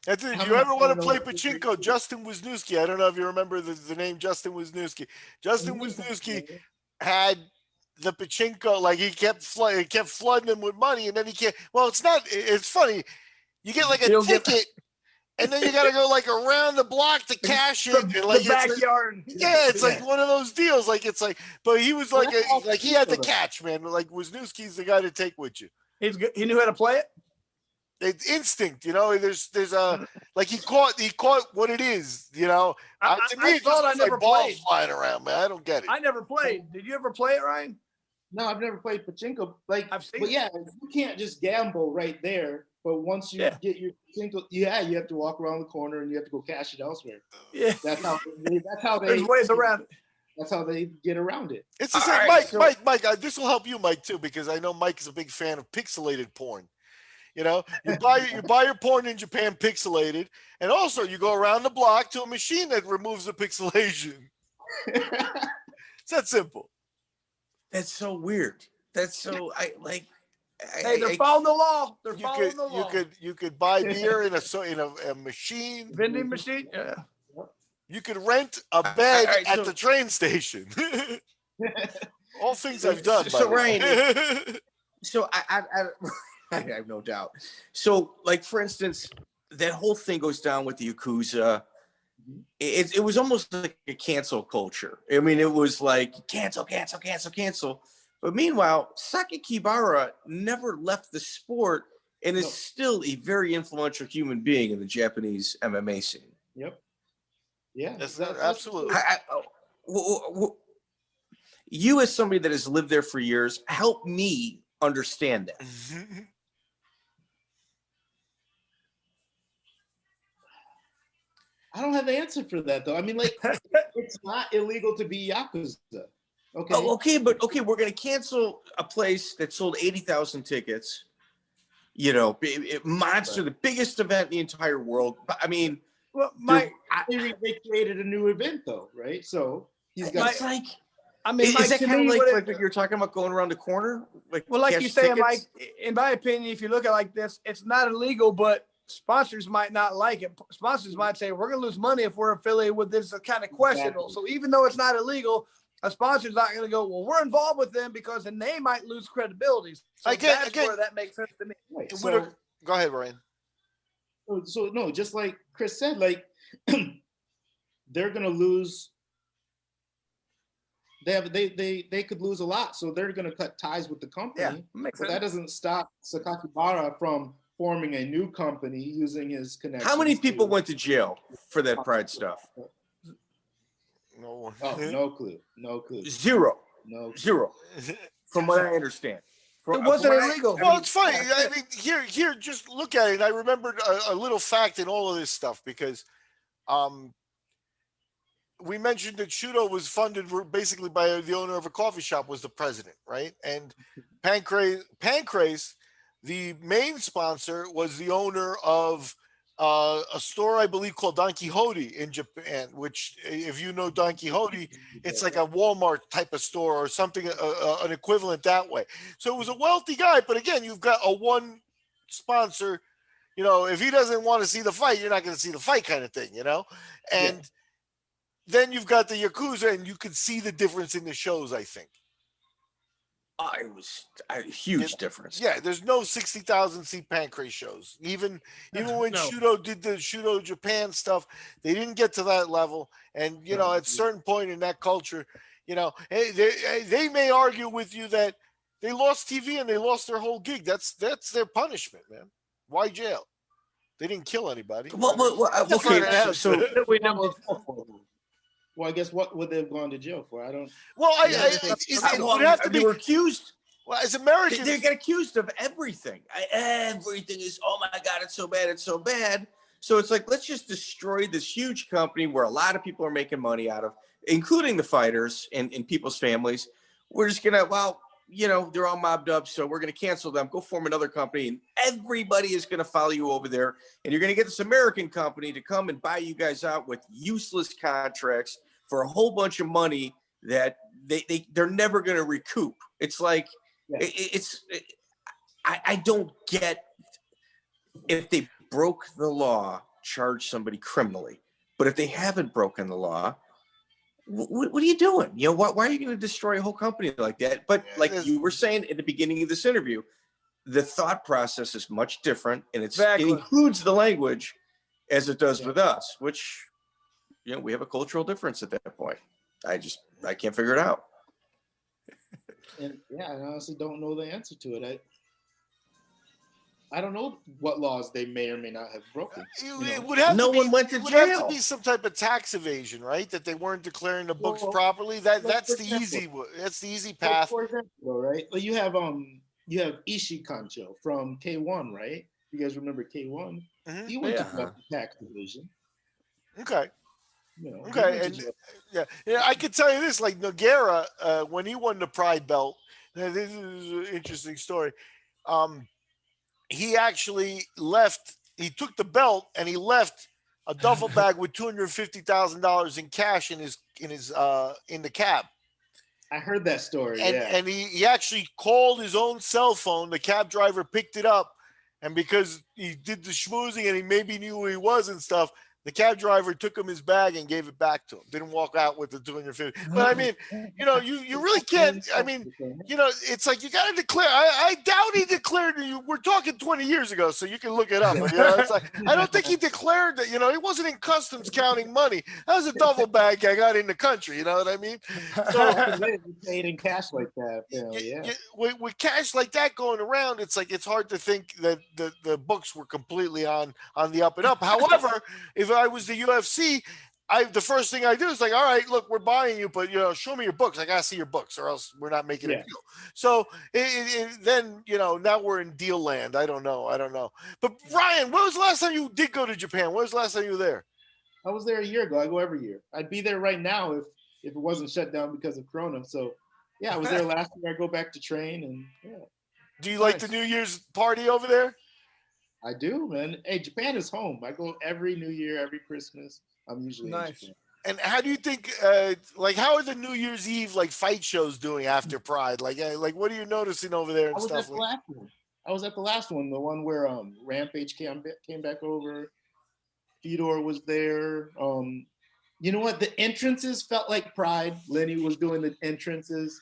That's it. If you ever want to play pachinko, Justin Wisniewski. I don't know if you remember the name Justin Wisniewski. Justin Wisniewski had the pachinko, like he kept flooding him with money, and then he can't. Well, it's funny. You get like a ticket, and then you got to go like around the block to cash it. The like backyard. It's like one of those deals. Like it's like, but he was like he had the catch, man. Like Wisniewski's the guy to take with you. He's good. He knew how to play it. It's instinct, There's a like he caught what it is, To me, I thought I never played. Flying around, man. I don't get it. I never played. Did you ever play it, Ryan? No, I've never played pachinko. Like, I've seen. But yeah, you can't just gamble right there. But once you get your pachinko, you have to walk around the corner and you have to go cash it elsewhere. Yeah, that's how they. There's ways around it. That's how they get around it. It's the same, right, Mike. This will help you, Mike, too, because I know Mike is a big fan of pixelated porn. You buy your porn in Japan pixelated, and also you go around the block to a machine that removes the pixelation. It's that simple. That's so weird. That's so they're following the law. They're following the law. You could buy beer in a machine, vending machine. Yeah. You could rent a bed at the train station. All things I've done. So Ryan, so I have no doubt. So, like, for instance, that whole thing goes down with the Yakuza. It was almost like a cancel culture. I mean, it was like cancel. But meanwhile, Sakakibara never left the sport and is still a very influential human being in the Japanese MMA scene. Yep. Yeah, that's absolutely. You, as somebody that has lived there for years, help me understand that. I don't have the answer for that, though. I mean, like, it's not illegal to be Yakuza. Okay. Oh, okay, but we're going to cancel a place that sold 80,000 tickets. Monster, the biggest event in the entire world. I mean, well, they created a new event, though, right? So he's got. It's like, is that kind of like what you're talking about, going around the corner? Like you say, Mike. In my opinion, if you look at it like this, it's not illegal, but sponsors might not like it. Sponsors might say, we're going to lose money if we're affiliated with this kind of questionable. So even though it's not illegal, a sponsor's not going to go, well, we're involved with them because then they might lose credibility. So that's where that makes sense to me. Right. So, go ahead, Ryan. So no, just like Chris said, like they're going to lose. They could lose a lot, so they're going to cut ties with the company. Yeah, but that doesn't stop Sakakibara from forming a new company using his connections. How many people went to jail for that Pride stuff? No one. Oh, no clue. No clue. Zero. No clue. Zero. From what I understand. It wasn't illegal. Well, it's funny. I mean, here, just look at it. I remembered a little fact in all of this stuff because we mentioned that Shooto was funded basically by the owner of a coffee shop was the president, right? And Pancrase, the main sponsor, was the owner of a store, I believe, called Don Quixote in Japan, which, if you know Don Quixote, it's like a Walmart type of store or something, an equivalent that way. So it was a wealthy guy, but again, you've got a one sponsor, you know, if he doesn't want to see the fight, you're not going to see the fight kind of thing, you know? And then you've got the Yakuza, and you can see the difference in the shows, I think. It was a huge difference. Yeah, there's no 60,000 seat Pancrase shows. Even when Shooto did the Shooto Japan stuff, they didn't get to that level. And, you know, at a certain point in that culture, you know, they may argue with you that they lost TV and they lost their whole gig. That's their punishment, man. Why jail? They didn't kill anybody. Well, okay, so we know. Well, I guess what would they have gone to jail for? I don't. Well, it would have to be. They were accused. Well, as Americans, they get accused of everything. Everything is, oh my God, it's so bad, it's so bad. So it's like, let's just destroy this huge company where a lot of people are making money out of, including the fighters and people's families. We're just gonna, well, you know, they're all mobbed up, so we're gonna cancel them. Go form another company, and everybody is gonna follow you over there. And you're gonna get this American company to come and buy you guys out with useless contracts for a whole bunch of money that they're never going to recoup. It's like, I don't get, if they broke the law, charge somebody criminally. But if they haven't broken the law, what are you doing? You know, why are you going to destroy a whole company like that? But like you were saying at the beginning of this interview, the thought process is much different, and it includes the language as it does with us, which, you know, we have a cultural difference at that point. I can't figure it out. And I honestly don't know the answer to it. I don't know what laws they may or may not have broken. It would have no one went to jail. It would have to be some type of tax evasion, right? That they weren't declaring the books properly. That's the easy path. For example, right? Well, you have Ishii Kancho from K1, right? You guys remember K1? Mm-hmm. He went to tax evasion. Okay. You know, okay, and I could tell you this, like Nogueira, when he won the Pride belt, this is an interesting story. He actually left. He took the belt and he left a duffel bag with $250,000 in cash in the cab. I heard that story. And he actually called his own cell phone. The cab driver picked it up, and because he did the schmoozing and he maybe knew who he was and stuff, the cab driver took him his bag and gave it back to him. Didn't walk out with the 250. But I mean, you know, you really can't. I mean, you know, it's like you got to declare. I doubt he declared. We're talking 20 years ago, so you can look it up. But, you know, it's like I don't think he declared that. You know, he wasn't in customs counting money. That was a duffel bag I got in the country. You know what I mean? So paid in cash like that. With cash like that going around, it's like it's hard to think that the books were completely on the up and up. However, if I was the UFC, the first thing I do is like, all right, look, we're buying you, but, you know, show me your books. I got to see your books or else we're not making a deal. So then, you know, now we're in deal land. I don't know. But Ryan, when was the last time you did go to Japan? When was the last time you were there? I was there a year ago. I go every year. I'd be there right now if it wasn't shut down because of Corona. So yeah, I was there last year. I go back to train and Do you like the New Year's party over there? I do, man. Hey, Japan is home. I go every New Year, every Christmas. I'm usually in Japan. And how do you think, how are the New Year's Eve fight shows doing after Pride? Like what are you noticing over there and stuff? I was at the last one, the one where Rampage came back over. Fedor was there. You know what? The entrances felt like Pride. Lenny was doing the entrances.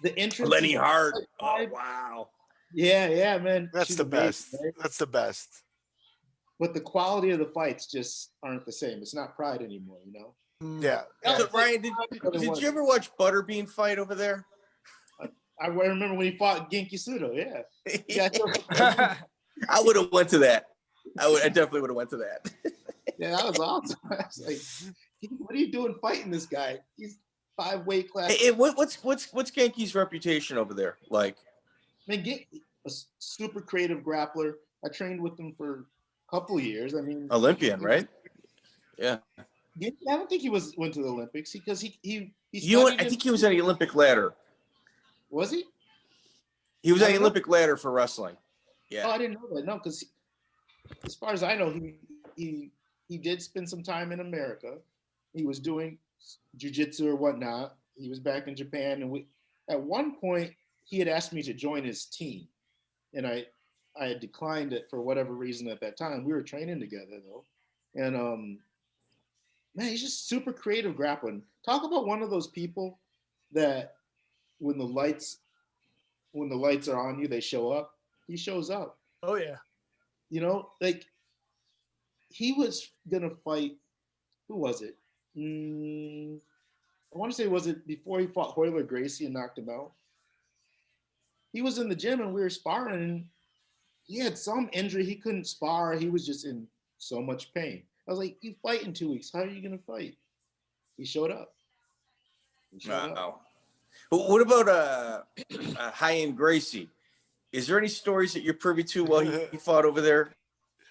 The entrances. Lenny Hart. Like oh wow. Yeah, man. That's She's the amazing, best. right? That's the best. But the quality of the fights just aren't the same. It's not Pride anymore, you know? Yeah. So Ryan, did you ever watch Butterbean fight over there? I remember when he fought Genki Sudo, yeah. I would have went to that. I definitely would have went to that. Yeah, that was awesome. I was like, what are you doing fighting this guy? He's 5 weight class. Hey, what's Genki's reputation over there like? Man, Genki, a super creative grappler. I trained with him for a couple of years. I mean, Olympian, right? Yeah. I don't think he went to the Olympics because he I think he was on the Olympic ladder. Was he? He was on the Olympic ladder for wrestling. Yeah. Oh, I didn't know that. No, because as far as I know, he did spend some time in America. He was doing jiu-jitsu or whatnot. He was back in Japan, and at one point he had asked me to join his team, and I had declined it for whatever reason at that time. We were training together though, and man, he's just super creative grappling. Talk about one of those people that when the lights are on you, they show up. He shows up. Oh yeah. You know, like he was gonna fight. Who was it? I want to say, was it before he fought Royler Gracie and knocked him out? He was in the gym and we were sparring. And he had some injury. He couldn't spar. He was just in so much pain. I was like, "You fight in 2 weeks. How are you gonna fight?" He showed up. Wow. What about high-end Gracie? Is there any stories that you're privy to while he fought over there?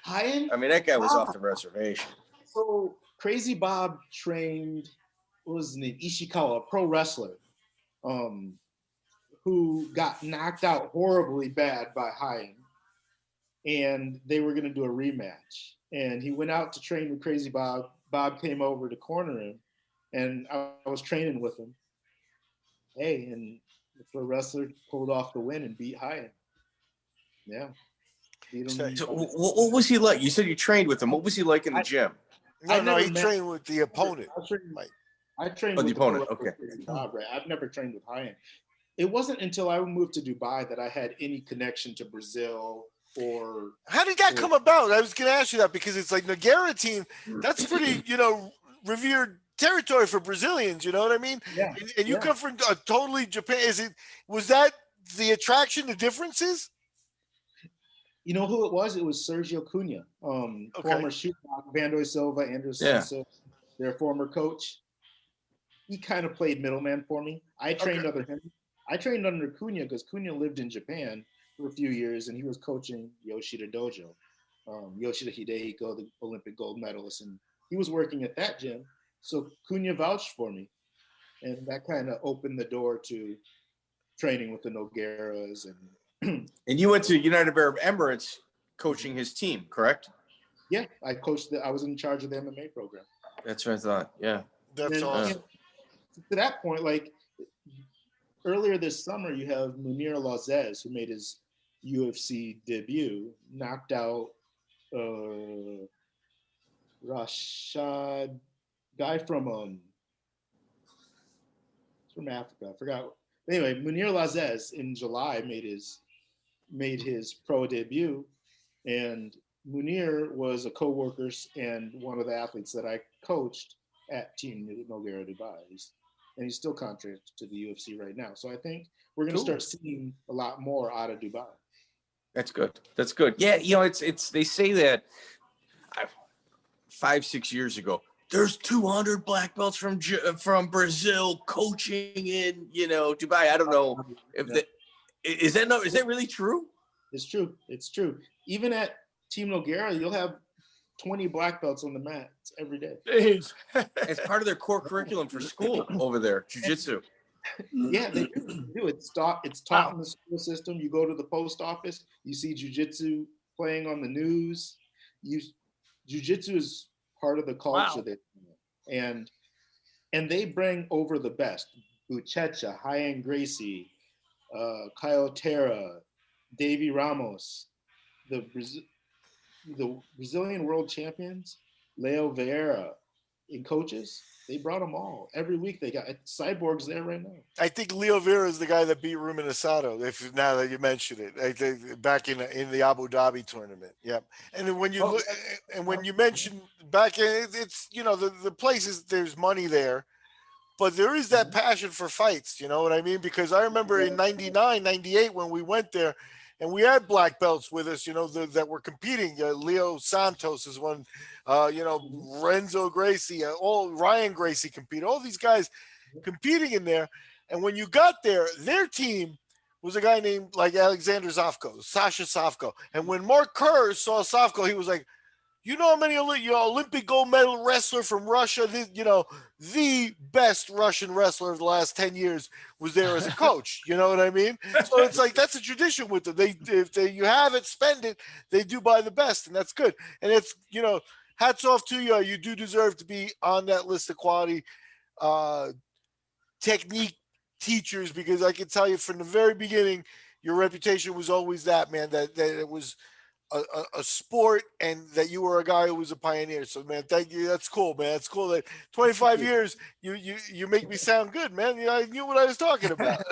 High-end? I mean, that guy was off the reservation. So Crazy Bob trained, what was his name? Ishikawa, a pro wrestler, who got knocked out horribly bad by High-end. And they were gonna do a rematch. And he went out to train with Crazy Bob. Bob came over to corner him, and I was training with him. Hey, and the pro wrestler pulled off the win and beat High-end. Yeah. So, what was he like? You said you trained with him. What was he like in the gym? No, he trained with the opponent. I trained with the opponent. Okay. Bob, right? I've never trained with High-end. It wasn't until I moved to Dubai that I had any connection to Brazil or. How did that come about? I was going to ask you that because it's like Nogueira team. That's pretty, revered territory for Brazilians. You know what I mean? Yeah. And you come from a totally Japan. Was that the attraction, the differences? You know who it was? It was Sergio Cunha, former ShooTock, Vandoy Silva, Andrew Sousa, their former coach. He kind of played middleman for me. I trained under him. I trained under Cunha because Cunha lived in Japan for a few years, and he was coaching Yoshida Dojo. Yoshida Hidehiko, the Olympic gold medalist, and he was working at that gym. So Cunha vouched for me, and that kind of opened the door to training with the Nogueiras and. And you went to United Arab Emirates coaching his team, correct? Yeah, I coached. I was in charge of the MMA program. That's what I thought. Yeah, that's awesome. To that point, like earlier this summer, you have Munir Lazez, who made his UFC debut, knocked out Rashad, guy from Africa. I forgot. Anyway, Munir Lazez in July made his pro debut, and Munir was a co-worker and one of the athletes that I coached at Team Nogueira Dubai. He's still contracted to the UFC right now. So I think we're going to start seeing a lot more out of Dubai. That's good. That's good. Yeah, it's they say that 5-6 years ago, there's 200 black belts from Brazil coaching in Dubai. I don't know if is that really true? It's true. It's true. Even at Team Nogueira, you'll have 20 black belts on the mat every day. It's part of their core curriculum for school over there, jiu-jitsu. Yeah, they do. It's taught in the school system. You go to the post office, you see jiu-jitsu playing on the news. Jiu-jitsu is part of the culture there. And they bring over the best. Buchecha, High-End Gracie, Caol, Davy Ramos, the Brazilian world champions, Leo Vieira, and coaches. They brought them all. Every week they got Cyborg's there right now. I think Leo Vera is the guy that beat Rumina Sato. If now that you mention it, I think back in the Abu Dhabi tournament. Yep. And then when you look, and when you mention back in, it's the places there's money there, but there is that passion for fights. You know what I mean? Because I remember in 99, 98 when we went there. And we had black belts with us, that were competing. Leo Santos is one, Renzo Gracie, all Ryan Gracie competed. All these guys competing in there. And when you got there, their team was a guy named like Alexander Zofko, Sasha Zofko. And when Mark Kerr saw Zofko, he was like, you know how many Olympic gold medal wrestler from Russia, the best Russian wrestler of the last 10 years was there as a coach. You know what I mean? So it's like that's a tradition with them. If you have it, spend it. They do buy the best, and that's good. And it's hats off to you. You do deserve to be on that list of quality technique teachers, because I can tell you from the very beginning, your reputation was always that, man. That it was a sport, and that you were a guy who was a pioneer. So, man, thank you. That's cool, man. It's cool that 25 years you make me sound good, man. I knew what I was talking about.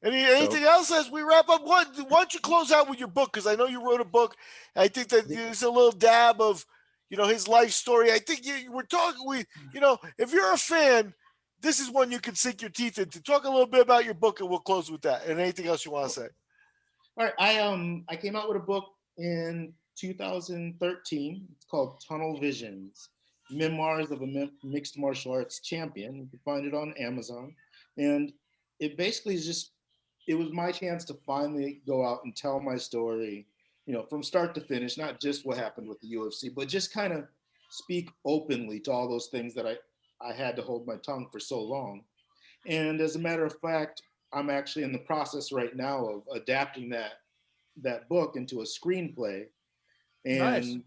Anything else as we wrap up? Why don't you close out with your book? Because I know you wrote a book. I think that there's a little dab of his life story. I think we're talking. If you're a fan, this is one you can sink your teeth into. Talk a little bit about your book, and we'll close with that. And anything else you want to say? All right, I came out with a book in 2013. It's called Tunnel Visions: Memoirs of a Mixed Martial Arts Champion. You can find it on Amazon, and it basically is it was my chance to finally go out and tell my story, from start to finish, not just what happened with the UFC, but just kind of speak openly to all those things that I had to hold my tongue for so long. And as a matter of fact, I'm actually in the process right now of adapting that book into a screenplay, and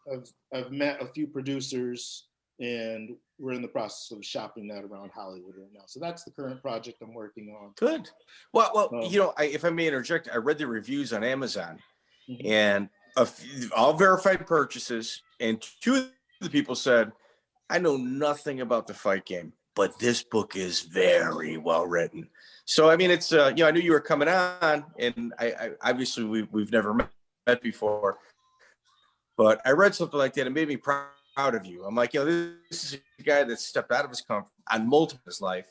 nice. I've met a few producers, and we're in the process of shopping that around Hollywood right now. So that's the current project I'm working on. Good. Well, if I may interject, I read the reviews on Amazon, and all verified purchases, and two of the people said, "I know nothing about the fight game, but this book is very well written." So, I mean, it's, I knew you were coming on, and I obviously we've never met before, but I read something like that and made me proud of you. I'm like, this is a guy that stepped out of his comfort on multiple his life,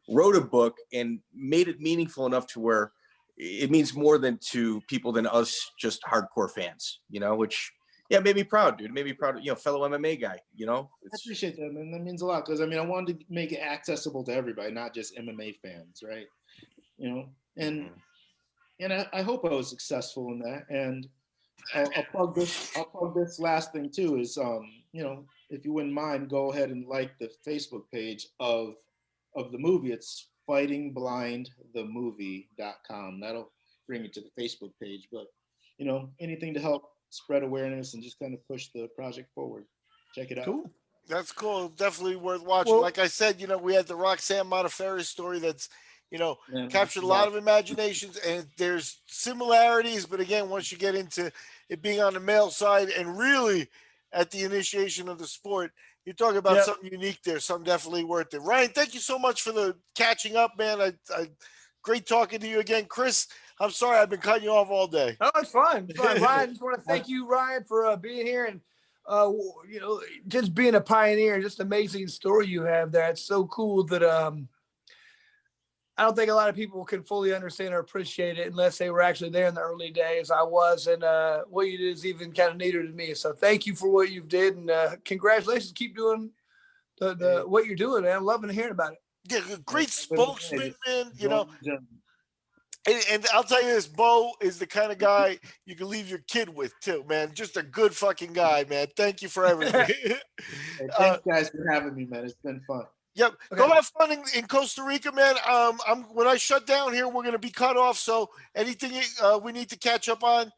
wrote a book, and made it meaningful enough to where it means more than to people than us, just hardcore fans, which, made me proud, dude. It made me proud, fellow MMA guy, I appreciate that, man. That means a lot, because, I wanted to make it accessible to everybody, not just MMA fans, right? And I hope I was successful in that. And I'll plug this last thing too is, if you wouldn't mind, go ahead and like the Facebook page of the movie. It's fightingblindthemovie.com. That'll bring you to the Facebook page. But, anything to help spread awareness and just kind of push the project forward. Check it out. Cool. That's cool. Definitely worth watching. Well, like I said, we had the Roxanne Modafferi story that's, captured a lot of imaginations, and there's similarities. But again, once you get into it being on the male side and really at the initiation of the sport, you're talking about something unique there, something definitely worth it. Ryan, thank you so much for the catching up, man. I great talking to you again. Chris, I'm sorry I've been cutting you off all day. No, it's fine. It's fine. Ryan, I just want to thank you, Ryan, for being here and, just being a pioneer. Just amazing story you have there. It's so cool that I don't think a lot of people can fully understand or appreciate it unless they were actually there in the early days. I was, and what you did is even kind of neater to me. So thank you for what you did, and congratulations. Keep doing the what you're doing, man. I'm loving hearing about it. Yeah, great spokesman, man. And I'll tell you this, Bo is the kind of guy you can leave your kid with too, man. Just a good fucking guy, man. Thank you for everything. Hey, thanks, guys, for having me, man. It's been fun. Yep. Okay. Go have fun in Costa Rica, man. When I shut down here, we're going to be cut off. So anything we need to catch up on,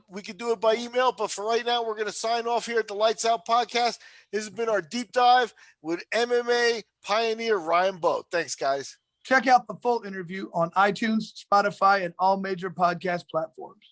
we can do it by email. But for right now, we're going to sign off here at the Lights Out Podcast. This has been our deep dive with MMA pioneer Ryan Bowe. Thanks, guys. Check out the full interview on iTunes, Spotify, and all major podcast platforms.